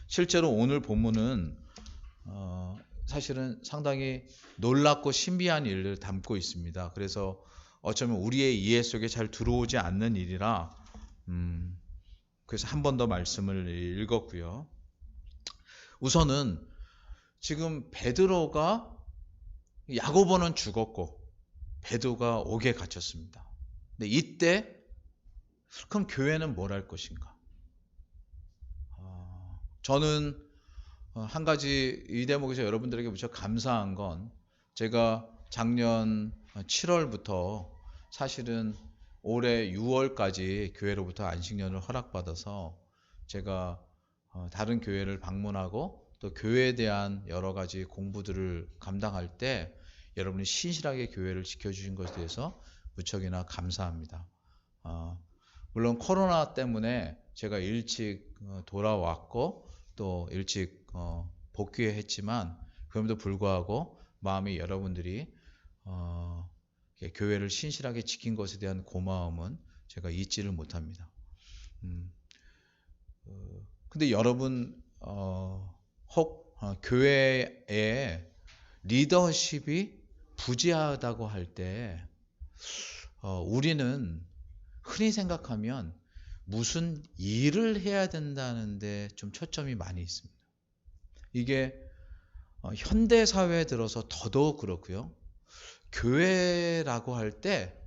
실제로 오늘 본문은 사실은 상당히 놀랍고 신비한 일을 담고 있습니다. 그래서 어쩌면 우리의 이해 속에 잘 들어오지 않는 일이라 그래서 한 번 더 말씀을 읽었고요. 우선은 지금 베드로가 야고보는 죽었고 베드로가 옥에 갇혔습니다. 근데 이때 그럼 교회는 뭘 할 것인가? 저는 한 가지 이 대목에서 여러분들에게 무척 감사한 건 제가 작년 7월부터 사실은 올해 6월까지 교회로부터 안식년을 허락받아서 제가 다른 교회를 방문하고 또 교회에 대한 여러 가지 공부들을 감당할 때 여러분이 신실하게 교회를 지켜주신 것에 대해서 무척이나 감사합니다. 물론 코로나 때문에 제가 일찍 돌아왔고 또 일찍 복귀했지만 그럼에도 불구하고 마음이 여러분들이 교회를 신실하게 지킨 것에 대한 고마움은 제가 잊지를 못합니다. 근데 여러분 혹 교회에 리더십이 부재하다고 할 때 우리는 흔히 생각하면 무슨 일을 해야 된다는데 좀 초점이 많이 있습니다. 이게 현대 사회에 들어서 더더욱 그렇고요. 교회라고 할 때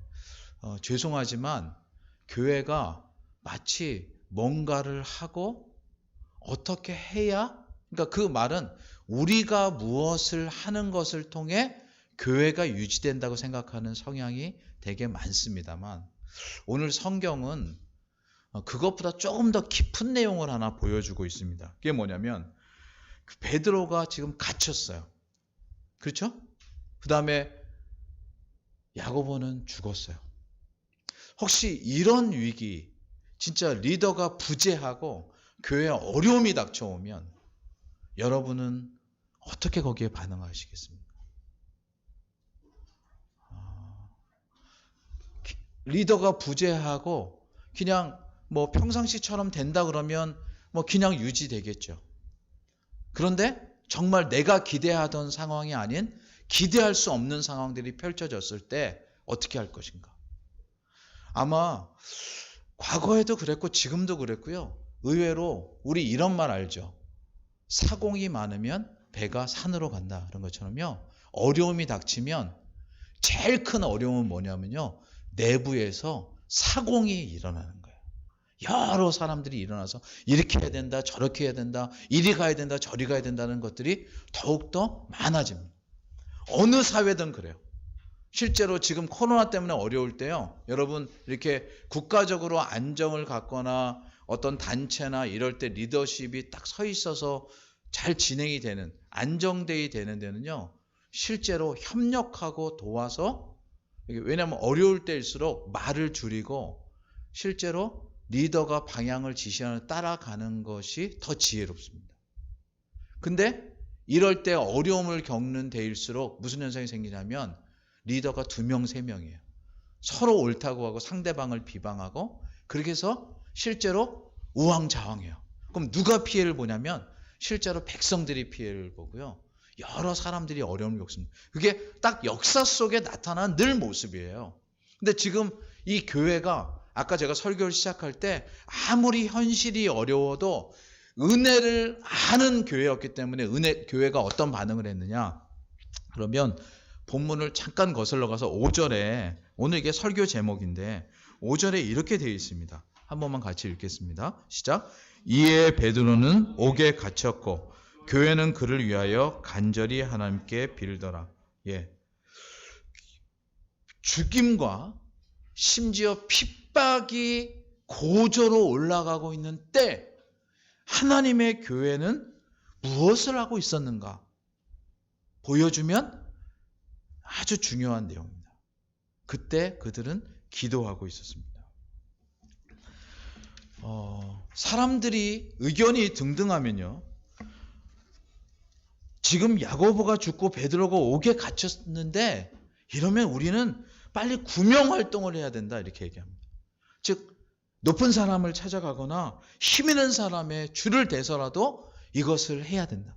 죄송하지만 교회가 마치 뭔가를 하고 어떻게 해야, 그러니까 그 말은 우리가 무엇을 하는 것을 통해 교회가 유지된다고 생각하는 성향이 되게 많습니다만 오늘 성경은 그것보다 조금 더 깊은 내용을 하나 보여주고 있습니다. 그게 뭐냐면 베드로가 지금 갇혔어요. 그렇죠? 그 다음에 야고보는 죽었어요. 혹시 이런 위기, 진짜 리더가 부재하고 교회에 어려움이 닥쳐오면 여러분은 어떻게 거기에 반응하시겠습니까? 리더가 부재하고 그냥 뭐 평상시처럼 된다 그러면 뭐 그냥 유지되겠죠. 그런데 정말 내가 기대하던 상황이 아닌 기대할 수 없는 상황들이 펼쳐졌을 때 어떻게 할 것인가? 아마 과거에도 그랬고 지금도 그랬고요. 의외로 우리 이런 말 알죠? 사공이 많으면 배가 산으로 간다. 그런 것처럼요. 어려움이 닥치면 제일 큰 어려움은 뭐냐면요. 내부에서 사공이 일어나는 거예요. 여러 사람들이 일어나서 이렇게 해야 된다, 저렇게 해야 된다, 이리 가야 된다, 저리 가야 된다는 것들이 더욱더 많아집니다. 어느 사회든 그래요. 실제로 지금 코로나 때문에 어려울 때요. 여러분 이렇게 국가적으로 안정을 갖거나 어떤 단체나 이럴 때 리더십이 딱 서 있어서 잘 진행이 되는, 안정되이 되는 데는요. 실제로 협력하고 도와서, 왜냐하면 어려울 때일수록 말을 줄이고 실제로 리더가 방향을 지시하는 따라가는 것이 더 지혜롭습니다. 근데 이럴 때 어려움을 겪는 데일수록 무슨 현상이 생기냐면 리더가 2명, 3명이에요. 서로 옳다고 하고 상대방을 비방하고 그렇게 해서 실제로 우왕좌왕해요. 그럼 누가 피해를 보냐면 실제로 백성들이 피해를 보고요. 여러 사람들이 어려움을 겪습니다. 그게 딱 역사 속에 나타난 늘 모습이에요. 근데 지금 이 교회가 아까 제가 설교를 시작할 때 아무리 현실이 어려워도 은혜를 아는 교회였기 때문에 교회가 어떤 반응을 했느냐? 그러면 본문을 잠깐 거슬러 가서 5절에, 오늘 이게 설교 제목인데 5절에 이렇게 되어 있습니다. 한 번만 같이 읽겠습니다. 시작. 이에 베드로는 옥에 갇혔고 교회는 그를 위하여 간절히 하나님께 빌더라. 예. 죽임과 심지어 핍박이 고조로 올라가고 있는 때 하나님의 교회는 무엇을 하고 있었는가 보여주면 아주 중요한 내용입니다. 그때 그들은 기도하고 있었습니다. 사람들이 의견이 등등하면요. 지금 야고보가 죽고 베드로가 옥에 갇혔는데 이러면 우리는 빨리 구명활동을 해야 된다 이렇게 얘기합니다. 즉 높은 사람을 찾아가거나 힘 있는 사람의 줄을 대서라도 이것을 해야 된다.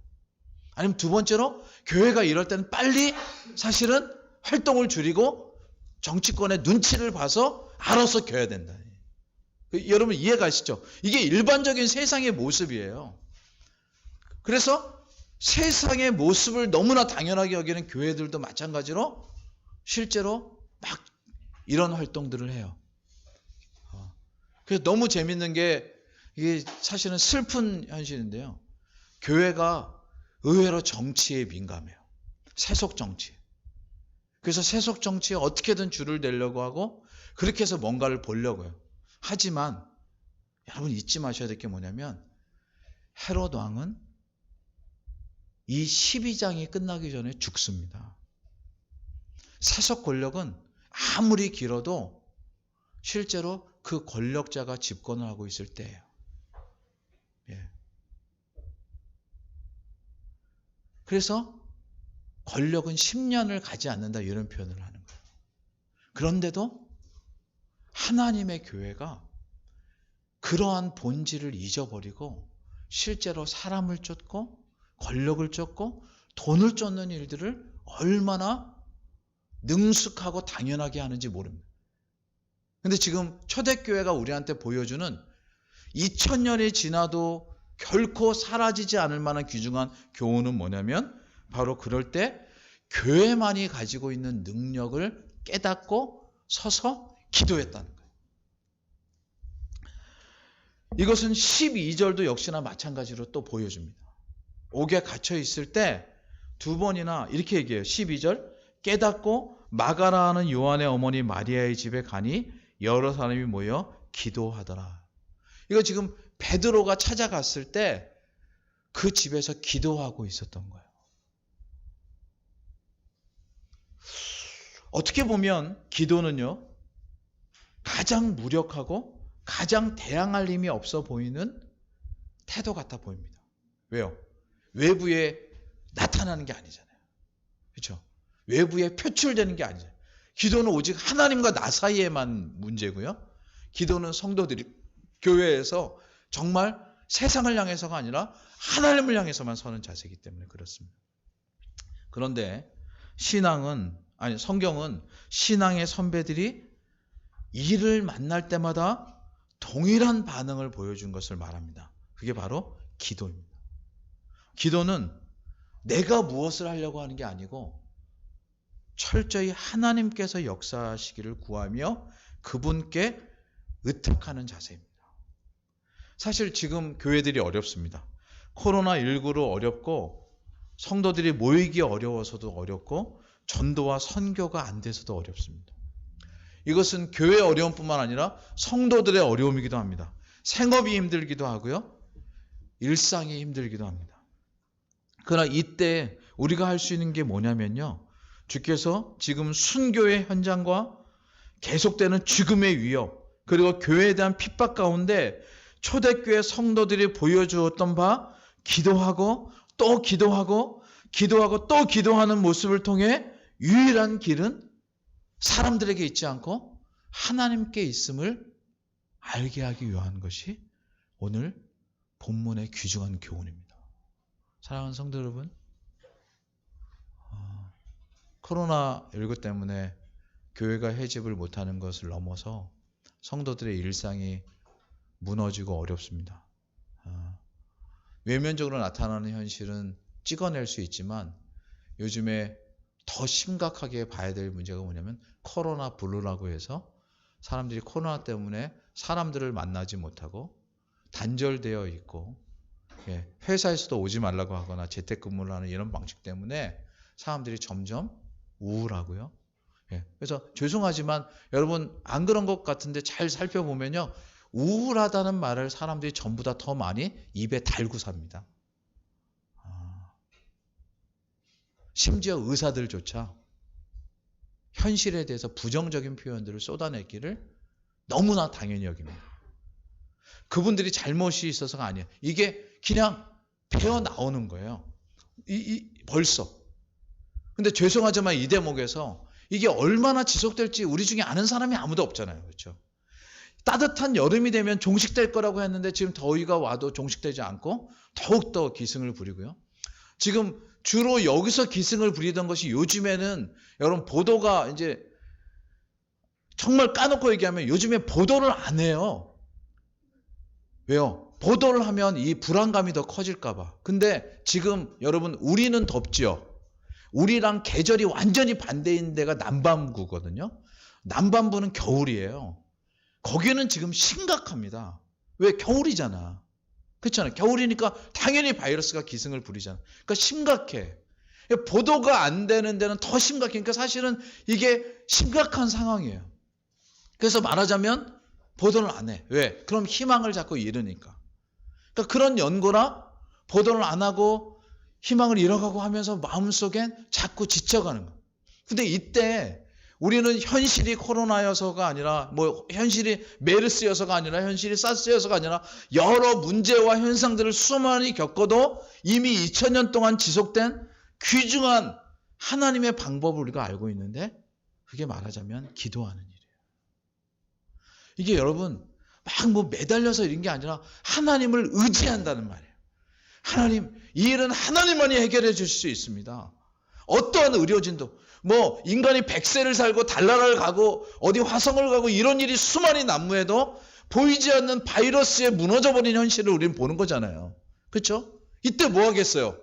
아니면 두 번째로 교회가 이럴 때는 빨리 사실은 활동을 줄이고 정치권의 눈치를 봐서 알아서 겨야 된다. 여러분 이해 가시죠? 이게 일반적인 세상의 모습이에요. 그래서 세상의 모습을 너무나 당연하게 여기는 교회들도 마찬가지로 실제로 막 이런 활동들을 해요. 그래서 너무 재밌는 게 이게 사실은 슬픈 현실인데요. 교회가 의외로 정치에 민감해요. 세속 정치. 그래서 세속 정치에 어떻게든 줄을 내려고 하고 그렇게 해서 뭔가를 보려고 해요. 하지만 여러분 잊지 마셔야 될 게 뭐냐면 헤롯 왕은 이 12장이 끝나기 전에 죽습니다. 세속 권력은 아무리 길어도 실제로 그 권력자가 집권을 하고 있을 때예요. 예. 그래서 권력은 10년을 가지 않는다 이런 표현을 하는 거예요. 그런데도 하나님의 교회가 그러한 본질을 잊어버리고 실제로 사람을 쫓고 권력을 쫓고 돈을 쫓는 일들을 얼마나 능숙하고 당연하게 하는지 모릅니다. 근데 지금 초대교회가 우리한테 보여주는 2000년이 지나도 결코 사라지지 않을 만한 귀중한 교훈은 뭐냐면 바로 그럴 때 교회만이 가지고 있는 능력을 깨닫고 서서 기도했다는 거예요. 이것은 12절도 역시나 마찬가지로 또 보여줍니다. 옥에 갇혀 있을 때 두 번이나 이렇게 얘기해요. 12절 깨닫고 마가라 하는 요한의 어머니 마리아의 집에 가니 여러 사람이 모여 기도하더라. 이거 지금 베드로가 찾아갔을 때 그 집에서 기도하고 있었던 거예요. 어떻게 보면 기도는요, 가장 무력하고 가장 대항할 힘이 없어 보이는 태도 같아 보입니다. 왜요? 외부에 나타나는 게 아니잖아요. 그렇죠? 외부에 표출되는 게 아니잖아요. 기도는 오직 하나님과 나 사이에만 문제고요. 기도는 성도들이 교회에서 정말 세상을 향해서가 아니라 하나님을 향해서만 서는 자세이기 때문에 그렇습니다. 그런데 성경은 신앙의 선배들이 이를 만날 때마다 동일한 반응을 보여준 것을 말합니다. 그게 바로 기도입니다. 기도는 내가 무엇을 하려고 하는 게 아니고 철저히 하나님께서 역사하시기를 구하며 그분께 의탁하는 자세입니다. 사실 지금 교회들이 어렵습니다. 코로나19로 어렵고 성도들이 모이기 어려워서도 어렵고 전도와 선교가 안 돼서도 어렵습니다. 이것은 교회의 어려움뿐만 아니라 성도들의 어려움이기도 합니다. 생업이 힘들기도 하고요. 일상이 힘들기도 합니다. 그러나 이때 우리가 할 수 있는 게 뭐냐면요. 주께서 지금 순교의 현장과 계속되는 죽음의 위협 그리고 교회에 대한 핍박 가운데 초대교회 성도들이 보여주었던 바 기도하고 또 기도하고 또 기도하는 모습을 통해 유일한 길은 사람들에게 있지 않고 하나님께 있음을 알게 하기 위한 것이 오늘 본문의 귀중한 교훈입니다. 사랑하는 성도 여러분, 코로나19 때문에 교회가 회집을 못하는 것을 넘어서 성도들의 일상이 무너지고 어렵습니다. 외면적으로 나타나는 현실은 찍어낼 수 있지만 요즘에 더 심각하게 봐야 될 문제가 뭐냐면 코로나 블루라고 해서 사람들이 코로나 때문에 사람들을 만나지 못하고 단절되어 있고 회사에서도 오지 말라고 하거나 재택근무를 하는 이런 방식 때문에 사람들이 점점 우울하고요. 그래서 죄송하지만 여러분 안 그런 것 같은데 잘 살펴보면요. 우울하다는 말을 사람들이 전부 다 더 많이 입에 달고 삽니다. 심지어 의사들조차 현실에 대해서 부정적인 표현들을 쏟아내기를 너무나 당연히 여깁니다. 그분들이 잘못이 있어서가 아니에요. 이게 그냥 배어 나오는 거예요. 벌써. 근데 죄송하지만 이 대목에서 이게 얼마나 지속될지 우리 중에 아는 사람이 아무도 없잖아요. 그렇죠? 따뜻한 여름이 되면 종식될 거라고 했는데 지금 더위가 와도 종식되지 않고 더욱더 기승을 부리고요. 지금 주로 여기서 기승을 부리던 것이 요즘에는 여러분 보도가 이제 정말 까놓고 얘기하면 요즘에 보도를 안 해요. 왜요? 보도를 하면 이 불안감이 더 커질까 봐. 근데 지금 여러분 우리는 덥지요. 우리랑 계절이 완전히 반대인 데가 남반구거든요. 남반부는 겨울이에요. 거기는 지금 심각합니다. 왜? 겨울이잖아. 그렇잖아요. 겨울이니까 당연히 바이러스가 기승을 부리잖아. 그러니까 심각해. 보도가 안 되는 데는 더 심각해. 그러니까 사실은 이게 심각한 상황이에요. 그래서 말하자면 보도를 안 해. 왜? 그럼 희망을 자꾸 잃으니까. 그러니까 그런 연고나 보도를 안 하고 희망을 잃어가고 하면서 마음속엔 자꾸 지쳐가는 거예요. 근데 이때 우리는 현실이 코로나여서가 아니라 현실이 메르스여서가 아니라 현실이 사스여서가 아니라 여러 문제와 현상들을 수많이 겪어도 이미 2000년 동안 지속된 귀중한 하나님의 방법을 우리가 알고 있는데 그게 말하자면 기도하는 일이에요. 이게 여러분 막 매달려서 이런 게 아니라 하나님을 의지한다는 말이에요. 하나님, 이 일은 하나님만이 해결해 주실 수 있습니다. 어떠한 의료진도 인간이 100세를 살고 달나라를 가고 어디 화성을 가고 이런 일이 수많이 난무해도 보이지 않는 바이러스에 무너져버린 현실을 우리는 보는 거잖아요. 그렇죠? 이때 뭐 하겠어요?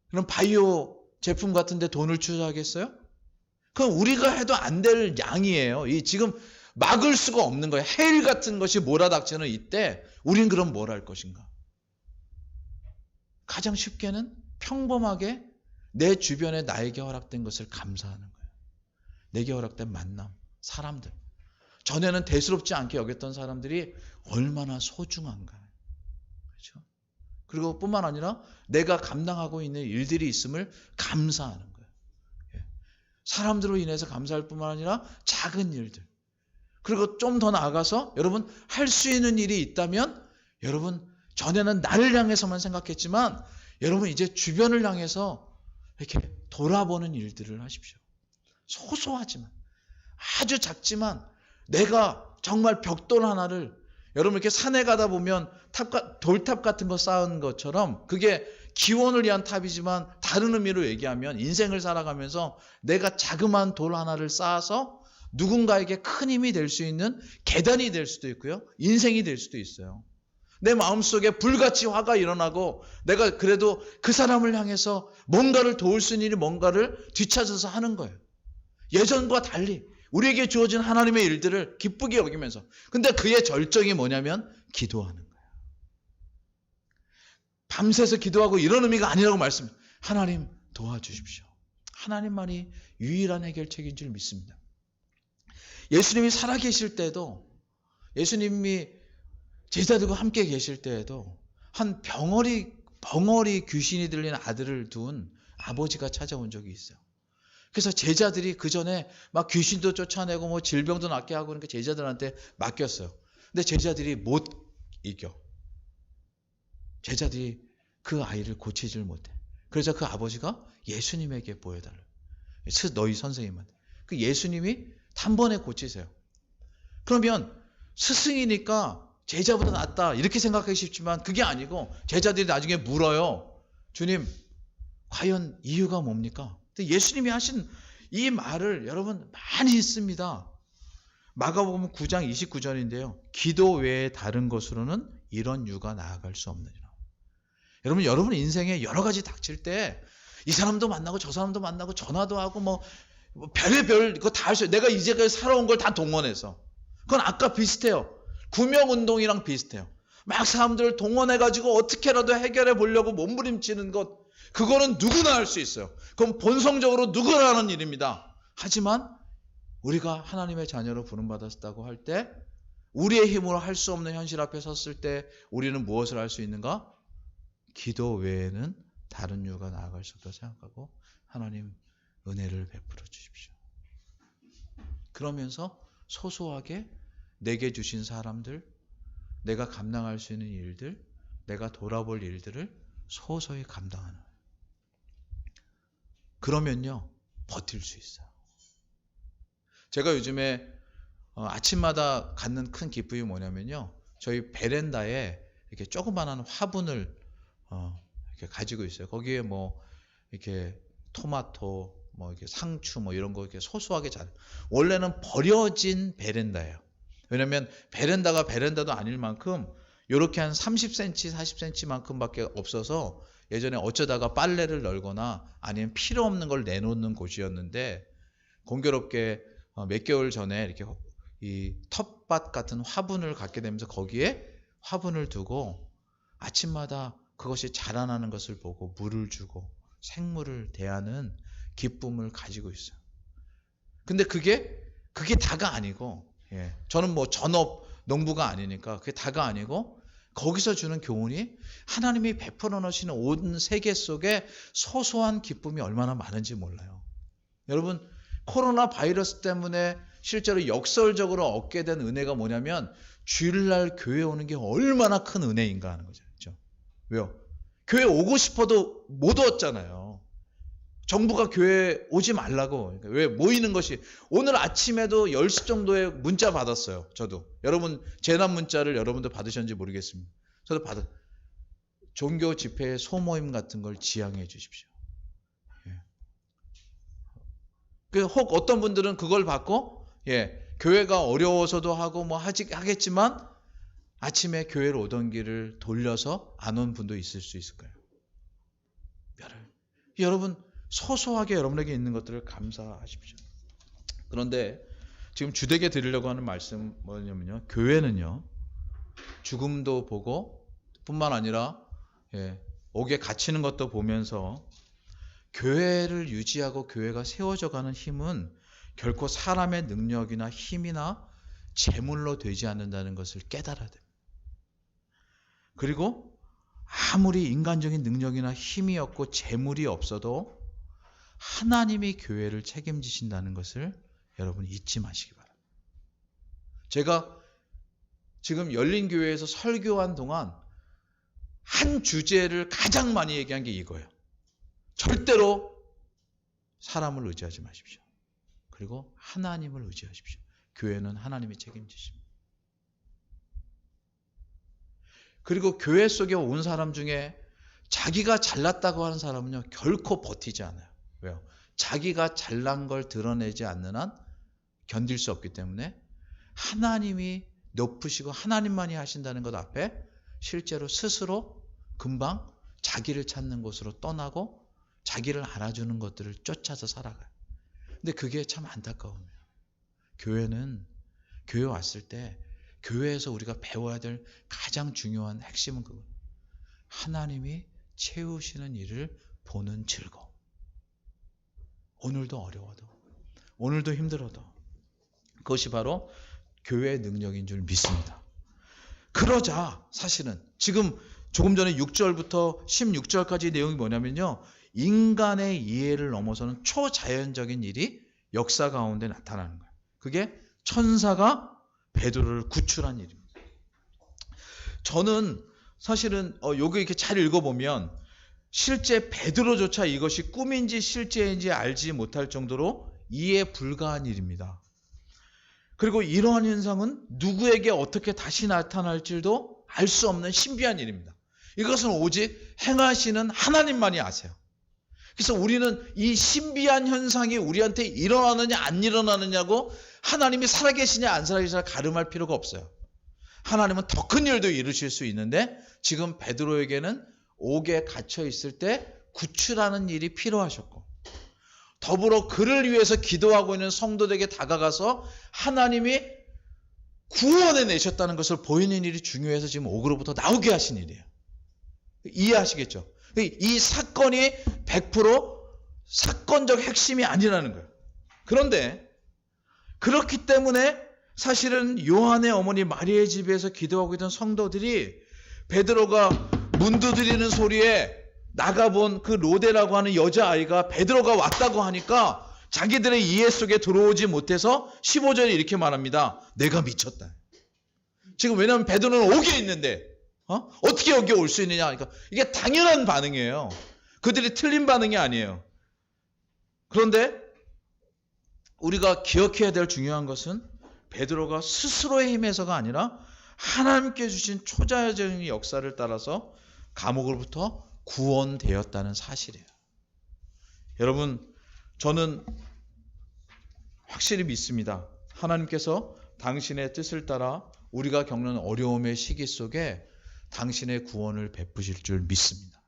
그럼 바이오 제품 같은 데 돈을 투자하겠어요? 그건 우리가 해도 안 될 양이에요. 지금 막을 수가 없는 거예요. 해일 같은 것이 몰아닥치는 이때 우린 그럼 뭘 할 것인가? 가장 쉽게는 평범하게 내 주변에 나에게 허락된 것을 감사하는 거예요. 내게 허락된 만남, 사람들. 전에는 대수롭지 않게 여겼던 사람들이 얼마나 소중한가. 그렇죠? 그리고 뿐만 아니라 내가 감당하고 있는 일들이 있음을 감사하는 거예요. 사람들로 인해서 감사할 뿐만 아니라 작은 일들. 그리고 좀 더 나아가서 여러분 할 수 있는 일이 있다면 여러분 전에는 나를 향해서만 생각했지만 여러분 이제 주변을 향해서 이렇게 돌아보는 일들을 하십시오. 소소하지만 아주 작지만 내가 정말 벽돌 하나를 여러분 이렇게 산에 가다 보면 돌탑 같은 거 쌓은 것처럼 그게 기원을 위한 탑이지만 다른 의미로 얘기하면 인생을 살아가면서 내가 자그마한 돌 하나를 쌓아서 누군가에게 큰 힘이 될 수 있는 계단이 될 수도 있고요. 인생이 될 수도 있어요. 내 마음속에 불같이 화가 일어나고 내가 그래도 그 사람을 향해서 뭔가를 도울 수 있는 일이 뭔가를 뒤찾아서 하는 거예요. 예전과 달리 우리에게 주어진 하나님의 일들을 기쁘게 여기면서. 근데 그의 절정이 뭐냐면 기도하는 거예요. 밤새서 기도하고 이런 의미가 아니라고 말씀합니다. 하나님 도와주십시오. 하나님만이 유일한 해결책인 줄 믿습니다. 예수님이 살아계실 때도 예수님이 제자들과 함께 계실 때에도 한 벙어리 귀신이 들린 아들을 둔 아버지가 찾아온 적이 있어요. 그래서 제자들이 그 전에 막 귀신도 쫓아내고 질병도 낫게 하고 그러니까 제자들한테 맡겼어요. 근데 제자들이 못 이겨. 제자들이 그 아이를 고치질 못해. 그래서 그 아버지가 예수님에게 보여달라요. 너희 선생님한테. 그 예수님이 단번에 고치세요. 그러면 스승이니까 제자보다 낫다 이렇게 생각하기 쉽지만 그게 아니고 제자들이 나중에 물어요. 주님 과연 이유가 뭡니까? 근데 예수님이 하신 이 말을 여러분 많이 있습니다. 마가복음 9장 29절인데요. 기도 외에 다른 것으로는 이런 유가 나아갈 수 없느니라. 여러분 인생에 여러 가지 닥칠 때 이 사람도 만나고 저 사람도 만나고 전화도 하고 별의별 그거 다 할 수 있어요. 내가 이제까지 살아온 걸 다 동원해서. 그건 아까 비슷해요. 구명운동이랑 비슷해요. 막 사람들을 동원해가지고 어떻게라도 해결해 보려고 몸부림치는 것. 그거는 누구나 할 수 있어요. 그건 본성적으로 누구나 하는 일입니다. 하지만 우리가 하나님의 자녀로 부름받았다고 할 때 우리의 힘으로 할 수 없는 현실 앞에 섰을 때 우리는 무엇을 할 수 있는가? 기도 외에는 다른 이유가 나아갈 수 없다고 생각하고 하나님 은혜를 베풀어 주십시오. 그러면서 소소하게 내게 주신 사람들, 내가 감당할 수 있는 일들, 내가 돌아볼 일들을 소소히 감당하는 거예요. 그러면요 버틸 수 있어요. 제가 요즘에 아침마다 갖는 큰 기쁨이 뭐냐면요, 저희 베란다에 이렇게 조그만한 화분을 이렇게 가지고 있어요. 거기에 이렇게 토마토, 이렇게 상추, 이런 거 이렇게 소소하게 원래는 버려진 베란다예요. 왜냐면 베란다가 베란다도 아닐 만큼 이렇게 한 30cm, 40cm만큼밖에 없어서 예전에 어쩌다가 빨래를 널거나 아니면 필요 없는 걸 내놓는 곳이었는데 공교롭게 몇 개월 전에 이렇게 이 텃밭 같은 화분을 갖게 되면서 거기에 화분을 두고 아침마다 그것이 자라나는 것을 보고 물을 주고 생물을 대하는 기쁨을 가지고 있어요. 근데 그게 다가 아니고, 저는 뭐 전업 농부가 아니니까 그게 다가 아니고 거기서 주는 교훈이 하나님이 베풀어 놓으시는 온 세계 속에 소소한 기쁨이 얼마나 많은지 몰라요. 여러분, 코로나 바이러스 때문에 실제로 역설적으로 얻게 된 은혜가 뭐냐면 주일날 교회 오는 게 얼마나 큰 은혜인가 하는 거죠. 그렇죠? 왜요? 교회 오고 싶어도 못 왔잖아요. 정부가 교회 오지 말라고. 그러니까 왜 모이는 것이 오늘 아침에도 10시 정도에 문자 받았어요. 저도. 여러분 재난 문자를 여러분도 받으셨는지 모르겠습니다. 저도 종교 집회 소모임 같은 걸 지양해 주십시오. 혹 어떤 분들은 그걸 받고 교회가 어려워서도 하고 뭐 하겠지만 아침에 교회로 오던 길을 돌려서 안 온 분도 있을 수 있을 거예요. 여러분 소소하게 여러분에게 있는 것들을 감사하십시오. 그런데 지금 주되게 드리려고 하는 말씀 뭐냐면요. 교회는요. 죽음도 보고 뿐만 아니라 옥에 갇히는 것도 보면서 교회를 유지하고 교회가 세워져 가는 힘은 결코 사람의 능력이나 힘이나 재물로 되지 않는다는 것을 깨달아야 됩니다. 그리고 아무리 인간적인 능력이나 힘이 없고 재물이 없어도 하나님이 교회를 책임지신다는 것을 여러분 잊지 마시기 바랍니다. 제가 지금 열린교회에서 설교한 동안 한 주제를 가장 많이 얘기한 게 이거예요. 절대로 사람을 의지하지 마십시오. 그리고 하나님을 의지하십시오. 교회는 하나님이 책임지십니다. 그리고 교회 속에 온 사람 중에 자기가 잘났다고 하는 사람은요, 결코 버티지 않아요. 왜요? 자기가 잘난 걸 드러내지 않는 한 견딜 수 없기 때문에 하나님이 높으시고 하나님만이 하신다는 것 앞에 실제로 스스로 금방 자기를 찾는 곳으로 떠나고 자기를 알아주는 것들을 쫓아서 살아가요. 근데 그게 참 안타까워요. 교회는 교회 왔을 때 교회에서 우리가 배워야 될 가장 중요한 핵심은 그거예요. 하나님이 채우시는 일을 보는 즐거움. 오늘도 어려워도 오늘도 힘들어도 그것이 바로 교회의 능력인 줄 믿습니다. 그러자 사실은 지금 조금 전에 6절부터 16절까지 내용이 뭐냐면요. 인간의 이해를 넘어서는 초자연적인 일이 역사 가운데 나타나는 거예요. 그게 천사가 베드로를 구출한 일입니다. 저는 사실은 여기 이렇게 잘 읽어보면 실제 베드로조차 이것이 꿈인지 실제인지 알지 못할 정도로 이해 불가한 일입니다. 그리고 이러한 현상은 누구에게 어떻게 다시 나타날지도 알 수 없는 신비한 일입니다. 이것은 오직 행하시는 하나님만이 아세요. 그래서 우리는 이 신비한 현상이 우리한테 일어나느냐 안 일어나느냐고 하나님이 살아계시냐 안 살아계시냐 가름할 필요가 없어요. 하나님은 더 큰 일도 이루실 수 있는데 지금 베드로에게는 옥에 갇혀 있을 때 구출하는 일이 필요하셨고 더불어 그를 위해서 기도하고 있는 성도들에게 다가가서 하나님이 구원해 내셨다는 것을 보이는 일이 중요해서 지금 옥으로부터 나오게 하신 일이에요. 이해하시겠죠? 이 사건이 100% 사건적 핵심이 아니라는 거예요. 그런데 그렇기 때문에 사실은 요한의 어머니 마리아의 집에서 기도하고 있던 성도들이 베드로가 문 두드리는 소리에 나가본 그 로데라고 하는 여자아이가 베드로가 왔다고 하니까 자기들의 이해 속에 들어오지 못해서 15절에 이렇게 말합니다. 내가 미쳤다. 지금 왜냐하면 베드로는 옥에 있는데 어떻게 여기 올 수 있느냐. 그러니까 이게 당연한 반응이에요. 그들이 틀린 반응이 아니에요. 그런데 우리가 기억해야 될 중요한 것은 베드로가 스스로의 힘에서가 아니라 하나님께 주신 초자연적인 역사를 따라서 감옥으로부터 구원되었다는 사실이에요. 여러분, 저는 확실히 믿습니다. 하나님께서 당신의 뜻을 따라 우리가 겪는 어려움의 시기 속에 당신의 구원을 베푸실 줄 믿습니다.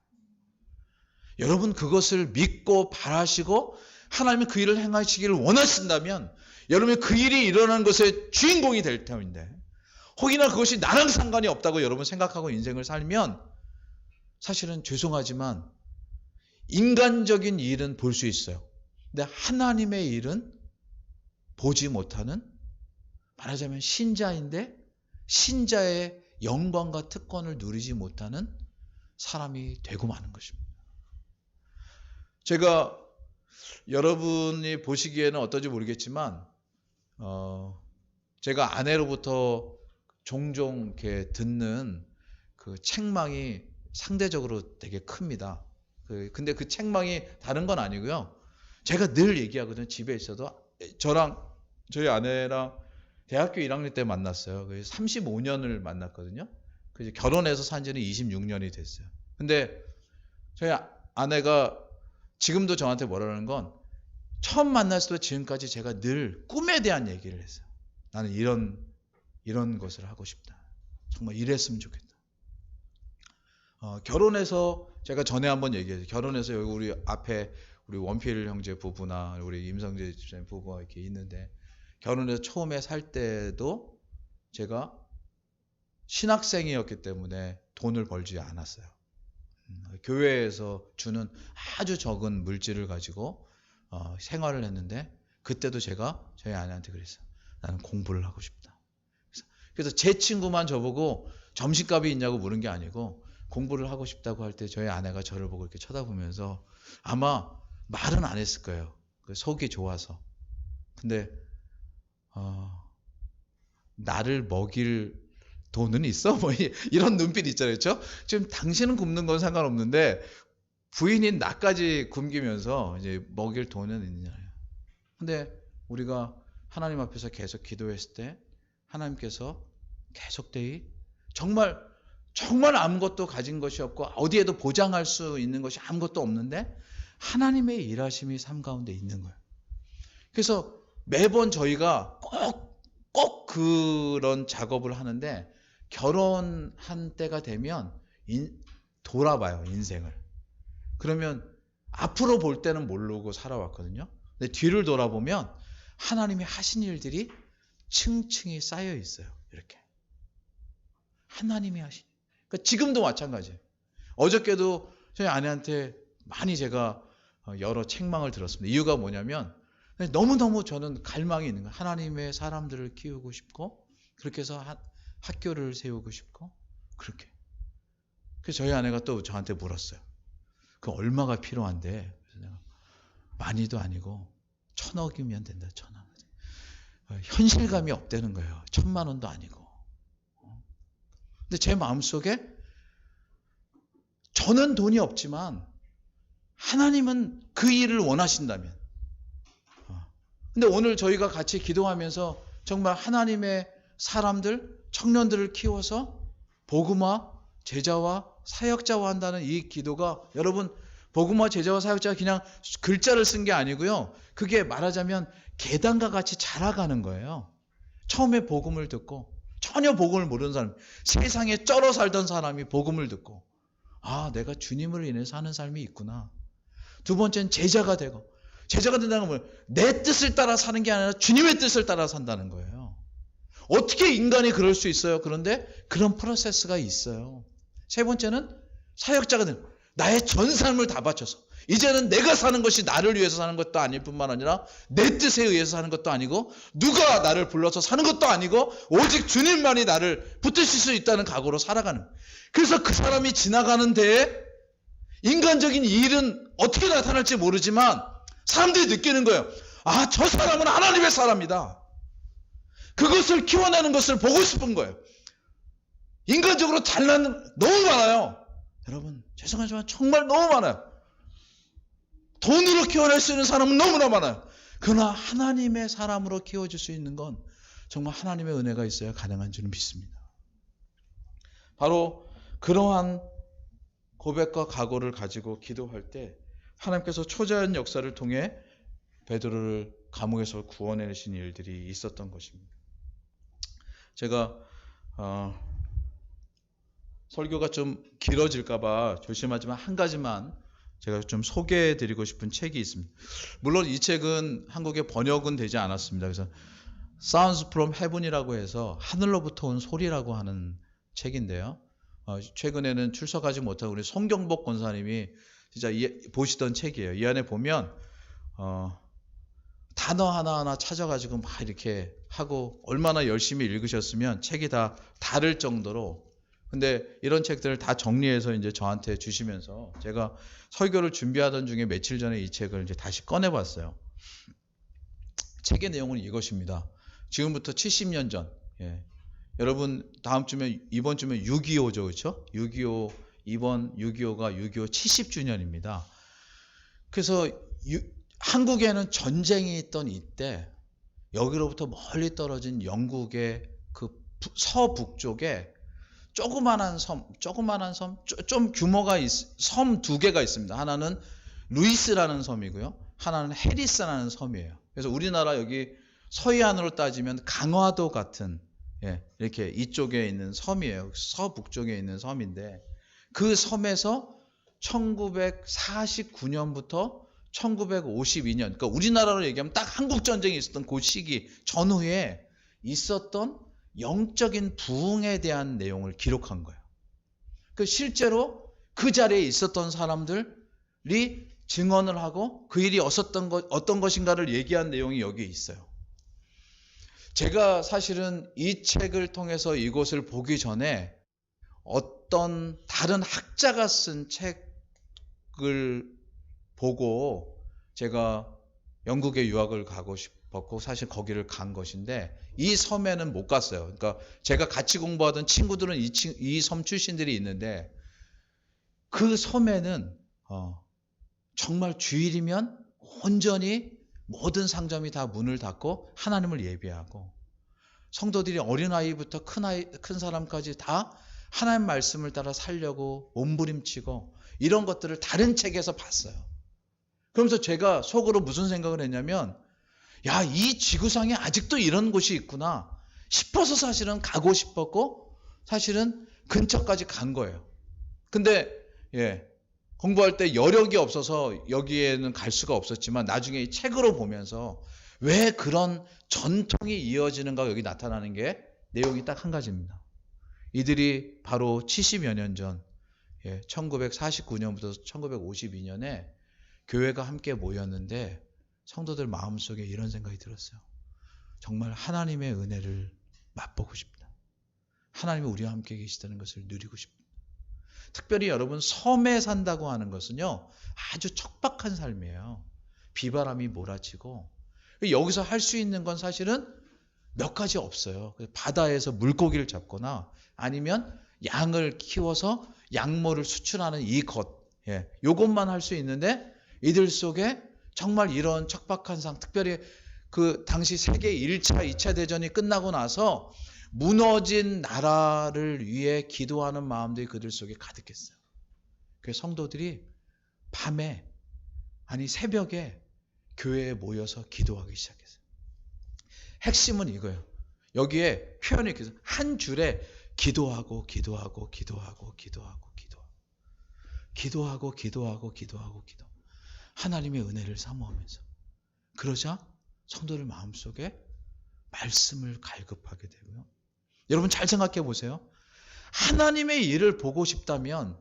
여러분 그것을 믿고 바라시고 하나님이 그 일을 행하시기를 원하신다면 여러분이 그 일이 일어나는 것의 주인공이 될 터인데 혹이나 그것이 나랑 상관이 없다고 여러분 생각하고 인생을 살면 사실은 죄송하지만 인간적인 일은 볼 수 있어요. 근데 하나님의 일은 보지 못하는, 말하자면 신자인데 신자의 영광과 특권을 누리지 못하는 사람이 되고 마는 것입니다. 제가 여러분이 보시기에는 어떤지 모르겠지만 제가 아내로부터 종종 이렇게 듣는 그 책망이 상대적으로 되게 큽니다. 근데 그 책망이 다른 건 아니고요. 제가 늘 얘기하거든요. 집에 있어도 저랑 저희 아내랑 대학교 1학년 때 만났어요. 35년을 만났거든요. 결혼해서 산 지는 26년이 됐어요. 근데 저희 아내가 지금도 저한테 뭐라는 건 처음 만났을 때 지금까지 제가 늘 꿈에 대한 얘기를 했어요. 나는 이런 것을 하고 싶다. 정말 이랬으면 좋겠다. 결혼해서 제가 전에 한번 얘기했어요. 결혼해서 여기 우리 앞에 우리 원필 형제 부부나 우리 임성재 집사님 부부가 이렇게 있는데 결혼해서 처음에 살 때도 제가 신학생이었기 때문에 돈을 벌지 않았어요. 교회에서 주는 아주 적은 물질을 가지고 생활을 했는데 그때도 제가 저희 아내한테 그랬어요. 나는 공부를 하고 싶다. 그래서 제 친구만 저보고 점심값이 있냐고 물은 게 아니고 공부를 하고 싶다고 할 때 저희 아내가 저를 보고 이렇게 쳐다보면서 아마 말은 안 했을 거예요. 속이 좋아서. 근데 나를 먹일 돈은 있어? 뭐 이런 눈빛 있잖아요. 그렇죠? 지금 당신은 굶는 건 상관없는데 부인인 나까지 굶기면서 이제 먹일 돈은 있냐요. 근데 우리가 하나님 앞에서 계속 기도했을 때 하나님께서 계속되이 정말 아무것도 가진 것이 없고 어디에도 보장할 수 있는 것이 아무것도 없는데 하나님의 일하심이 삶 가운데 있는 거예요. 그래서 매번 저희가 꼭 그런 작업을 하는데 결혼한 때가 되면 돌아봐요, 인생을. 그러면 앞으로 볼 때는 모르고 살아왔거든요. 근데 뒤를 돌아보면 하나님이 하신 일들이 층층이 쌓여 있어요. 이렇게. 하나님이 하신. 그러니까 지금도 마찬가지예요. 어저께도 저희 아내한테 많이 제가 여러 책망을 들었습니다. 이유가 뭐냐면 너무너무 저는 갈망이 있는 거예요. 하나님의 사람들을 키우고 싶고 그렇게 해서 학교를 세우고 싶고 그렇게. 그래서 저희 아내가 또 저한테 물었어요. 그 얼마가 필요한데? 그래서 내가 많이도 아니고 1,000억이면 된다. 1,000억. 현실감이 없다는 거예요. 1,000만 원도 아니고. 근데 제 마음속에 저는 돈이 없지만 하나님은 그 일을 원하신다면. 근데 오늘 저희가 같이 기도하면서 정말 하나님의 사람들, 청년들을 키워서 복음화, 제자와 사역자화 한다는 이 기도가 여러분 복음화, 제자와 사역자가 그냥 글자를 쓴 게 아니고요. 그게 말하자면 계단과 같이 자라가는 거예요. 처음에 복음을 듣고 전혀 복음을 모르는 사람, 세상에 쩔어 살던 사람이 복음을 듣고 아, 내가 주님을 인해서 하는 삶이 있구나. 두 번째는 제자가 되고 제자가 된다는 건 내 뜻을 따라 사는 게 아니라 주님의 뜻을 따라 산다는 거예요. 어떻게 인간이 그럴 수 있어요? 그런데 그런 프로세스가 있어요. 세 번째는 사역자가 되는 거예요. 나의 전 삶을 다 바쳐서 이제는 내가 사는 것이 나를 위해서 사는 것도 아닐 뿐만 아니라 내 뜻에 의해서 사는 것도 아니고 누가 나를 불러서 사는 것도 아니고 오직 주님만이 나를 붙드실 수 있다는 각오로 살아가는 거예요. 그래서 그 사람이 지나가는 데에 인간적인 일은 어떻게 나타날지 모르지만 사람들이 느끼는 거예요. 아, 저 사람은 하나님의 사람이다. 그것을 키워내는 것을 보고 싶은 거예요. 인간적으로 잘난 너무 많아요. 여러분 죄송하지만 정말 너무 많아요. 돈으로 키워낼 수 있는 사람은 너무나 많아요. 그러나 하나님의 사람으로 키워줄 수 있는 건 정말 하나님의 은혜가 있어야 가능한 줄 믿습니다. 바로 그러한 고백과 각오를 가지고 기도할 때 하나님께서 초자연 역사를 통해 베드로를 감옥에서 구원해내신 일들이 있었던 것입니다. 제가 설교가 좀 길어질까봐 조심하지만 한 가지만 제가 좀 소개해드리고 싶은 책이 있습니다. 물론 이 책은 한국에 번역은 되지 않았습니다. 그래서 Sounds from Heaven이라고 해서 하늘로부터 온 소리라고 하는 책인데요. 최근에는 출석하지 못하고 우리 송경복 권사님이 진짜 보시던 책이에요. 이 안에 보면 단어 하나하나 찾아가지고 막 이렇게 하고 얼마나 열심히 읽으셨으면 책이 다 다를 정도로. 근데 이런 책들을 다 정리해서 이제 저한테 주시면서 제가 설교를 준비하던 중에 며칠 전에 이 책을 이제 다시 꺼내봤어요. 책의 내용은 이것입니다. 지금부터 70년 전, 여러분 다음 주면 이번 주면 6.25죠, 그렇죠? 6.25 이번 6.25가 6.25 70주년입니다. 그래서 한국에는 전쟁이 있던 이때 여기로부터 멀리 떨어진 영국의 그 서북쪽에 조그만한 섬, 좀 규모가 섬 두 개가 있습니다. 하나는 루이스라는 섬이고요. 하나는 해리스라는 섬이에요. 그래서 우리나라 여기 서해안으로 따지면 강화도 같은 이렇게 이쪽에 있는 섬이에요. 서북쪽에 있는 섬인데 그 섬에서 1949년부터 1952년, 그러니까 우리나라로 얘기하면 딱 한국전쟁이 있었던 그 시기 전후에 있었던 영적인 부흥에 대한 내용을 기록한 거예요. 그 실제로 그 자리에 있었던 사람들이 증언을 하고 그 일이 어떤 것인가를 얘기한 내용이 여기에 있어요. 제가 사실은 이 책을 통해서 이곳을 보기 전에 어떤 다른 학자가 쓴 책을 보고 제가 영국에 유학을 가고 싶었고 사실 거기를 간 것인데 이 섬에는 못 갔어요. 그러니까 제가 같이 공부하던 친구들은 이 섬 출신들이 있는데 그 섬에는 정말 주일이면 온전히 모든 상점이 다 문을 닫고 하나님을 예배하고 성도들이 어린아이부터 큰 사람까지 다 하나님 말씀을 따라 살려고 몸부림치고 이런 것들을 다른 책에서 봤어요. 그러면서 제가 속으로 무슨 생각을 했냐면 야, 이 지구상에 아직도 이런 곳이 있구나 싶어서 사실은 가고 싶었고 사실은 근처까지 간 거예요. 근데 공부할 때 여력이 없어서 여기에는 갈 수가 없었지만 나중에 이 책으로 보면서 왜 그런 전통이 이어지는가 여기 나타나는 게 내용이 딱 한 가지입니다. 이들이 바로 70여 년 전 1949년부터 1952년에 교회가 함께 모였는데 성도들 마음속에 이런 생각이 들었어요. 정말 하나님의 은혜를 맛보고 싶다. 하나님이 우리와 함께 계시다는 것을 누리고 싶다. 특별히 여러분 섬에 산다고 하는 것은요 아주 척박한 삶이에요. 비바람이 몰아치고 여기서 할 수 있는 건 사실은 몇 가지 없어요. 바다에서 물고기를 잡거나 아니면 양을 키워서 양모를 수출하는 이 것, 요것만 할 수 있는데 이들 속에 정말 이런 척박한 상, 특별히 그 당시 세계 1차, 2차 대전이 끝나고 나서 무너진 나라를 위해 기도하는 마음들이 그들 속에 가득했어요. 그래서 성도들이 밤에, 아니 새벽에 교회에 모여서 기도하기 시작했어요. 핵심은 이거예요. 여기에 표현이 이렇게 한 줄에 기도하고 기도하고 기도하고 기도하고 기도하고 기도하고 기도하고 기도. 하나님의 은혜를 사모하면서 그러자 성도들 마음속에 말씀을 갈급하게 되고요. 여러분 잘 생각해 보세요. 하나님의 일을 보고 싶다면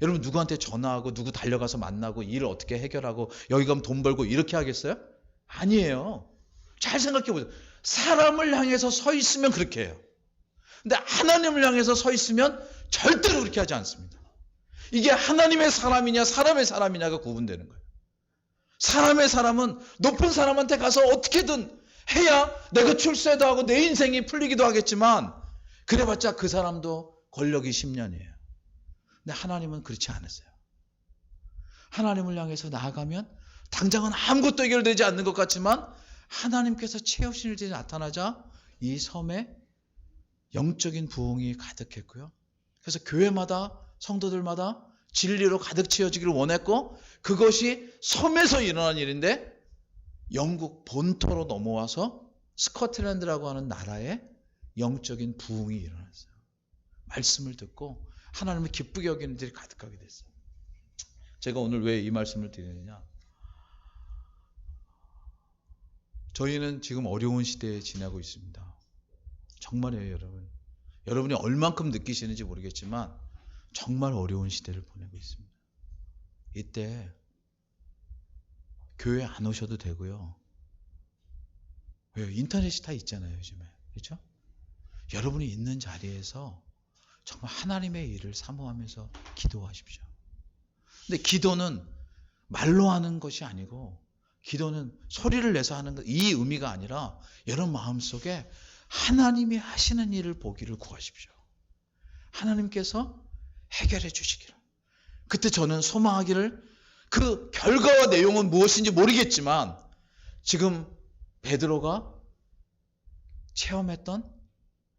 여러분 누구한테 전화하고 누구 달려가서 만나고 일을 어떻게 해결하고 여기 가면 돈 벌고 이렇게 하겠어요? 아니에요. 잘 생각해 보세요. 사람을 향해서 서 있으면 그렇게 해요. 근데 하나님을 향해서 서 있으면 절대로 그렇게 하지 않습니다. 이게 하나님의 사람이냐 사람의 사람이냐가 구분되는 거예요. 사람의 사람은 높은 사람한테 가서 어떻게든 해야 내가 출세도 하고 내 인생이 풀리기도 하겠지만 그래봤자 그 사람도 권력이 10년이에요. 근데 하나님은 그렇지 않았어요. 하나님을 향해서 나아가면 당장은 아무것도 해결되지 않는 것 같지만 하나님께서 채우신 일들이 나타나자 이 섬에 영적인 부흥이 가득했고요. 그래서 교회마다 성도들마다 진리로 가득 채워지기를 원했고 그것이 섬에서 일어난 일인데 영국 본토로 넘어와서 스코틀랜드라고 하는 나라에 영적인 부흥이 일어났어요. 말씀을 듣고 하나님을 기쁘게 여기는 일들이 가득하게 됐어요. 제가 오늘 왜 이 말씀을 드리느냐, 저희는 지금 어려운 시대에 지나고 있습니다. 정말이에요, 여러분. 여러분이 얼만큼 느끼시는지 모르겠지만 정말 어려운 시대를 보내고 있습니다. 이때 교회 안 오셔도 되고요. 왜요? 인터넷이 다 있잖아요, 요즘에. 그렇죠? 여러분이 있는 자리에서 정말 하나님의 일을 사모하면서 기도하십시오. 근데 기도는 말로 하는 것이 아니고, 기도는 소리를 내서 하는 것, 이 의미가 아니라 여러분 마음속에 하나님이 하시는 일을 보기를 구하십시오. 하나님께서 해결해 주시기를. 그때 저는 소망하기를, 그 결과와 내용은 무엇인지 모르겠지만 지금 베드로가 체험했던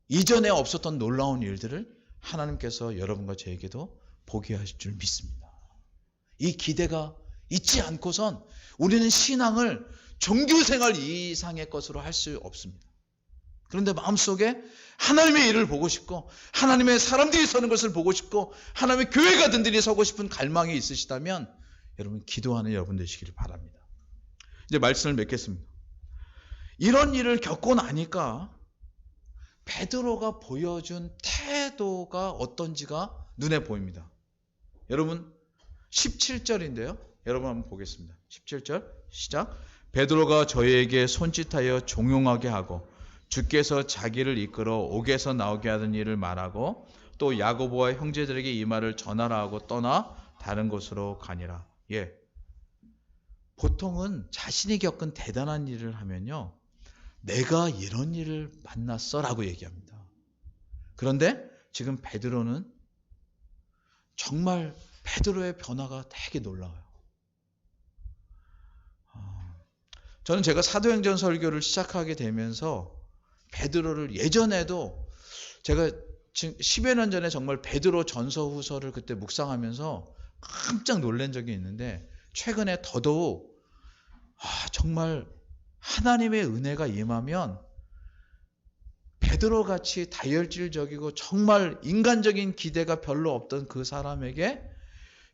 이전에 없었던 놀라운 일들을 하나님께서 여러분과 저에게도 보게 하실 줄 믿습니다. 이 기대가 있지 않고선 우리는 신앙을 종교생활 이상의 것으로 할 수 없습니다. 그런데 마음속에 하나님의 일을 보고 싶고, 하나님의 사람들이 서는 것을 보고 싶고, 하나님의 교회 가든들이 서고 싶은 갈망이 있으시다면 여러분 기도하는 여러분 되시기를 바랍니다. 이제 말씀을 맺겠습니다. 이런 일을 겪고 나니까 베드로가 보여준 태도가 어떤지가 눈에 보입니다. 여러분 17절인데요. 여러분 한번 보겠습니다. 17절 시작. 베드로가 저희에게 손짓하여 종용하게 하고 주께서 자기를 이끌어 옥에서 나오게 하던 일을 말하고 또 야고보와 형제들에게 이 말을 전하라 하고 떠나 다른 곳으로 가니라. 예. 보통은 자신이 겪은 대단한 일을 하면요, 내가 이런 일을 만났어 라고 얘기합니다. 그런데 지금 베드로는 정말 베드로의 변화가 되게 놀라워요. 저는 제가 사도행전 설교를 시작하게 되면서 베드로를, 예전에도 제가 지금 10여 년 전에 정말 베드로 전서 후서를 그때 묵상하면서 깜짝 놀란 적이 있는데, 최근에 더더욱 정말 하나님의 은혜가 임하면 베드로같이 다혈질적이고 정말 인간적인 기대가 별로 없던 그 사람에게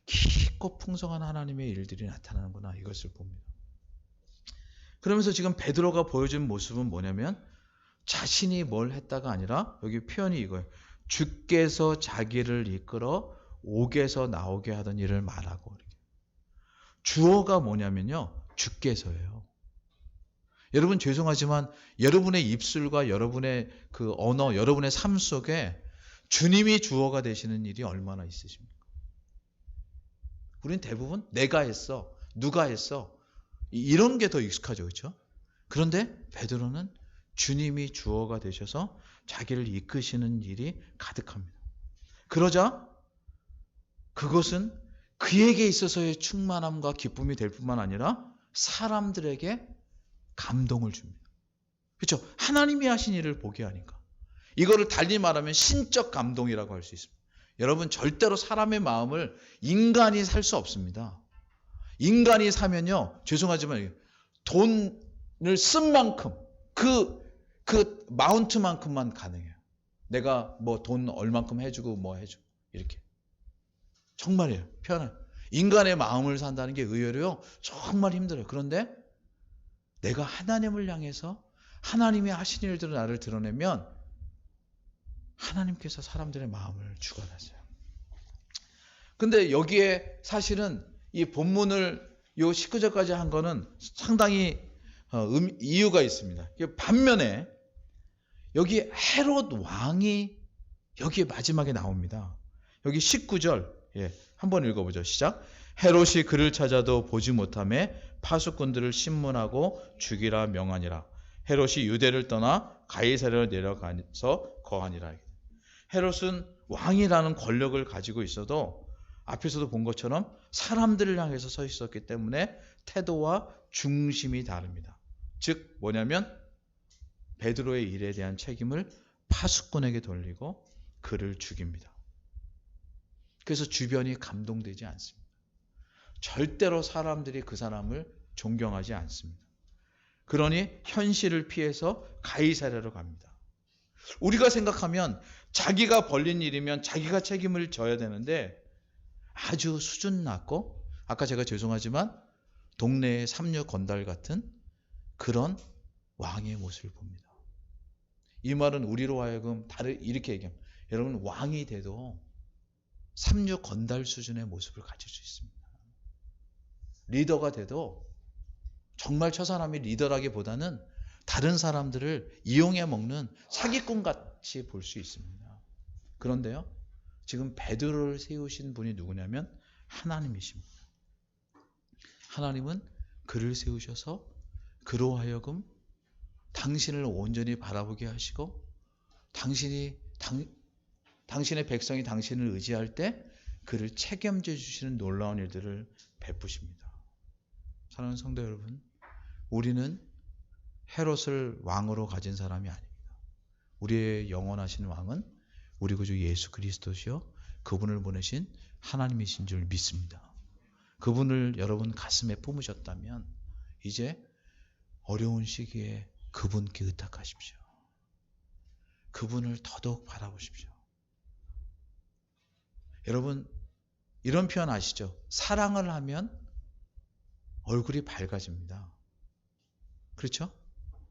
깊고 풍성한 하나님의 일들이 나타나는구나, 이것을 봅니다. 그러면서 지금 베드로가 보여준 모습은 뭐냐면, 자신이 뭘 했다가 아니라, 여기 표현이 이거예요. 주께서 자기를 이끌어 옥에서 나오게 하던 일을 말하고. 주어가 뭐냐면요, 주께서예요. 여러분 죄송하지만 여러분의 입술과 여러분의 그 언어, 여러분의 삶 속에 주님이 주어가 되시는 일이 얼마나 있으십니까? 우리는 대부분 내가 했어, 누가 했어, 이런 게 더 익숙하죠, 그렇죠? 그런데 베드로는 주님이 주어가 되셔서 자기를 이끄시는 일이 가득합니다. 그러자 그것은 그에게 있어서의 충만함과 기쁨이 될 뿐만 아니라 사람들에게 감동을 줍니다. 그렇죠? 하나님이 하신 일을 보게 하니까. 이거를 달리 말하면 신적 감동이라고 할 수 있습니다. 여러분 절대로 사람의 마음을 인간이 살 수 없습니다. 인간이 사면요, 죄송하지만 돈을 쓴 만큼 그 마운트만큼만 가능해요. 내가 뭐 돈 얼만큼 해주고 뭐 해주고 이렇게. 정말이에요. 편해요. 인간의 마음을 산다는 게 의외로요 정말 힘들어요. 그런데 내가 하나님을 향해서 하나님이 하신 일들을 나를 드러내면 하나님께서 사람들의 마음을 주관하세요. 근데 여기에 사실은 이 본문을 요 19절까지 한 거는 상당히 이유가 있습니다. 반면에 여기 헤롯 왕이 여기에 마지막에 나옵니다. 여기 19절 한번 읽어보죠. 시작. 헤롯이 그를 찾아도 보지 못하매 파수꾼들을 신문하고 죽이라 명하니라. 헤롯이 유대를 떠나 가이사랴로 내려가서 거하니라. 헤롯은 왕이라는 권력을 가지고 있어도 앞에서도 본 것처럼 사람들을 향해서 서 있었기 때문에 태도와 중심이 다릅니다. 즉 뭐냐면 베드로의 일에 대한 책임을 파수꾼에게 돌리고 그를 죽입니다. 그래서 주변이 감동되지 않습니다. 절대로 사람들이 그 사람을 존경하지 않습니다. 그러니 현실을 피해서 가이사랴로 갑니다. 우리가 생각하면 자기가 벌린 일이면 자기가 책임을 져야 되는데 아주 수준 낮고 아까 제가 죄송하지만 동네의 삼류 건달 같은 그런 왕의 모습을 봅니다. 이 말은 우리로 하여금 이렇게 얘기합니다. 여러분 왕이 돼도 삼류 건달 수준의 모습을 가질 수 있습니다. 리더가 돼도 정말 저 사람이 리더라기보다는 다른 사람들을 이용해 먹는 사기꾼 같이 볼 수 있습니다. 그런데요, 지금 베드로를 세우신 분이 누구냐면 하나님이십니다. 하나님은 그를 세우셔서 그로 하여금 당신을 온전히 바라보게 하시고 당신의 백성이 당신을 의지할 때 그를 책임져 주시는 놀라운 일들을 베푸십니다. 사랑하는 성도 여러분, 우리는 헤롯을 왕으로 가진 사람이 아닙니다. 우리의 영원하신 왕은 우리 구주 예수 그리스도시요 그분을 보내신 하나님이신 줄 믿습니다. 그분을 여러분 가슴에 품으셨다면 이제 어려운 시기에 그분께 의탁하십시오. 그분을 더더욱 바라보십시오. 여러분 이런 표현 아시죠? 사랑을 하면 얼굴이 밝아집니다. 그렇죠?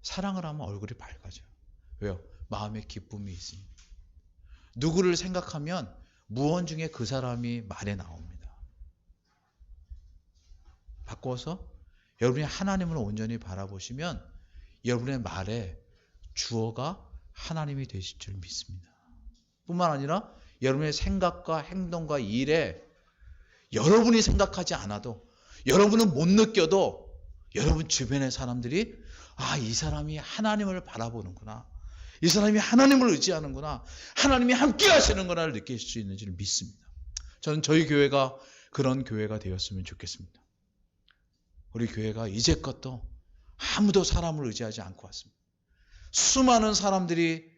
사랑을 하면 얼굴이 밝아져요. 왜요? 마음에 기쁨이 있으니까. 누구를 생각하면 무언 중에 그 사람이 말에 나옵니다. 바꿔서 여러분이 하나님을 온전히 바라보시면 여러분의 말에 주어가 하나님이 되실 줄 믿습니다. 뿐만 아니라 여러분의 생각과 행동과 일에 여러분이 생각하지 않아도 여러분은 못 느껴도 여러분 주변의 사람들이 이 사람이 하나님을 바라보는구나. 이 사람이 하나님을 의지하는구나. 하나님이 함께 하시는구나를 느낄 수 있는 줄 믿습니다. 저는 저희 교회가 그런 교회가 되었으면 좋겠습니다. 우리 교회가 이제껏도 아무도 사람을 의지하지 않고 왔습니다. 수많은 사람들이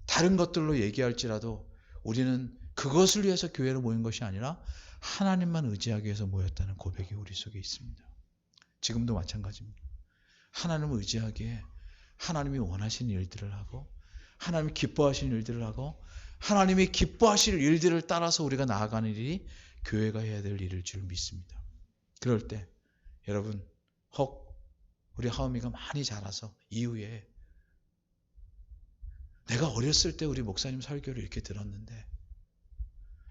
다른 것들로 얘기할지라도 우리는 그것을 위해서 교회로 모인 것이 아니라 하나님만 의지하기 위해서 모였다는 고백이 우리 속에 있습니다. 지금도 마찬가지입니다. 하나님을 의지하기에 하나님이 원하시는 일들을 하고 하나님이 기뻐하시는 일들을 하고 하나님이 기뻐하실 일들을 따라서 우리가 나아가는 일이 교회가 해야 될 일일 줄 믿습니다. 그럴 때 여러분 혹 우리 하은이가 많이 자라서 이후에 내가 어렸을 때 우리 목사님 설교를 이렇게 들었는데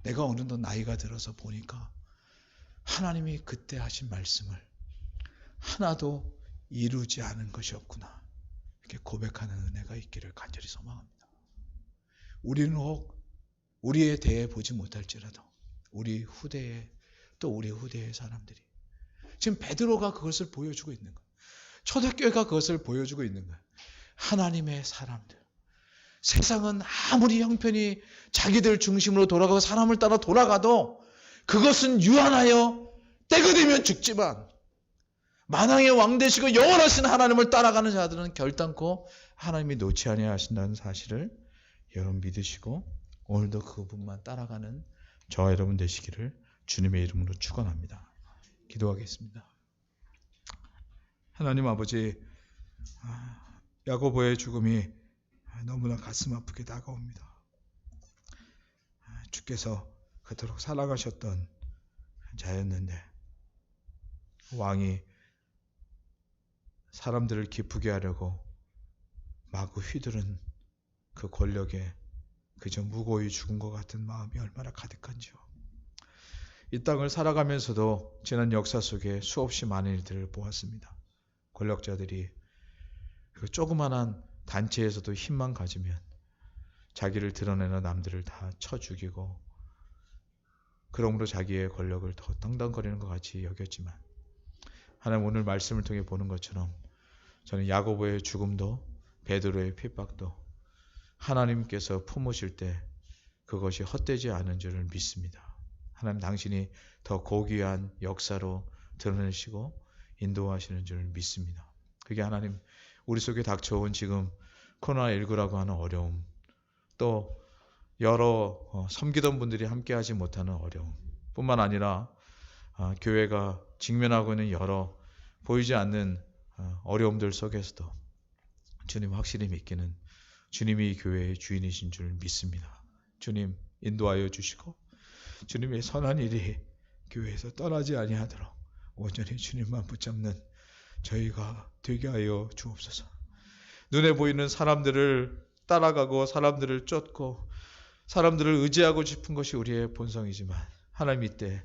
내가 어느덧 나이가 들어서 보니까 하나님이 그때 하신 말씀을 하나도 이루지 않은 것이 없구나. 이렇게 고백하는 은혜가 있기를 간절히 소망합니다. 우리는 혹 우리에 대해 보지 못할지라도 우리 후대에 또 우리 후대의 사람들이 지금 베드로가 그것을 보여주고 있는 거예요. 초대교회가 그것을 보여주고 있는 거예요. 하나님의 사람들. 세상은 아무리 형편이 자기들 중심으로 돌아가고 사람을 따라 돌아가도 그것은 유한하여 때가 되면 죽지만 만왕의 왕 되시고 영원하신 하나님을 따라가는 자들은 결단코 하나님이 놓지 아니하신다는 사실을 여러분 믿으시고 오늘도 그분만 따라가는 저와 여러분 되시기를 주님의 이름으로 축원합니다. 기도하겠습니다. 하나님 아버지, 야고보의 죽음이 너무나 가슴 아프게 다가옵니다. 주께서 그토록 사랑하셨던 자였는데 왕이 사람들을 기쁘게 하려고 마구 휘두른 그 권력에 그저 무고히 죽은 것 같은 마음이 얼마나 가득한지요. 이 땅을 살아가면서도 지난 역사 속에 수없이 많은 일들을 보았습니다. 권력자들이 그 조그만한 단체에서도 힘만 가지면 자기를 드러내는 남들을 다 쳐 죽이고 그러므로 자기의 권력을 더 땅땅거리는 것 같이 여겼지만 하나님 오늘 말씀을 통해 보는 것처럼 저는 야고보의 죽음도 베드로의 핍박도 하나님께서 품으실 때 그것이 헛되지 않은 줄을 믿습니다. 하나님 당신이 더 고귀한 역사로 드러내시고 인도하시는 줄을 믿습니다. 그게 하나님 우리 속에 닥쳐온 지금 코로나19라고 하는 어려움 또 여러 섬기던 분들이 함께하지 못하는 어려움 뿐만 아니라 교회가 직면하고 있는 여러 보이지 않는 어려움들 속에서도 주님 확실히 믿기는 주님이 교회의 주인이신 줄 믿습니다. 주님 인도하여 주시고 주님의 선한 일이 교회에서 떠나지 아니하도록 온전히 주님만 붙잡는 저희가 되게 하여 주옵소서. 눈에 보이는 사람들을 따라가고 사람들을 쫓고 사람들을 의지하고 싶은 것이 우리의 본성이지만 하나님 이때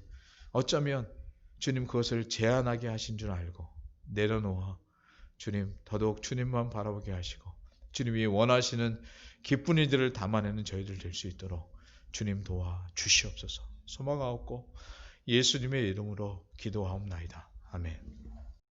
어쩌면 주님 그것을 제한하게 하신 줄 알고 내려놓아 주님 더더욱 주님만 바라보게 하시고 주님이 원하시는 기쁜 일들을 담아내는 저희들 될 수 있도록 주님 도와 주시옵소서. 소망하옵고 예수님의 이름으로 기도하옵나이다. 아멘.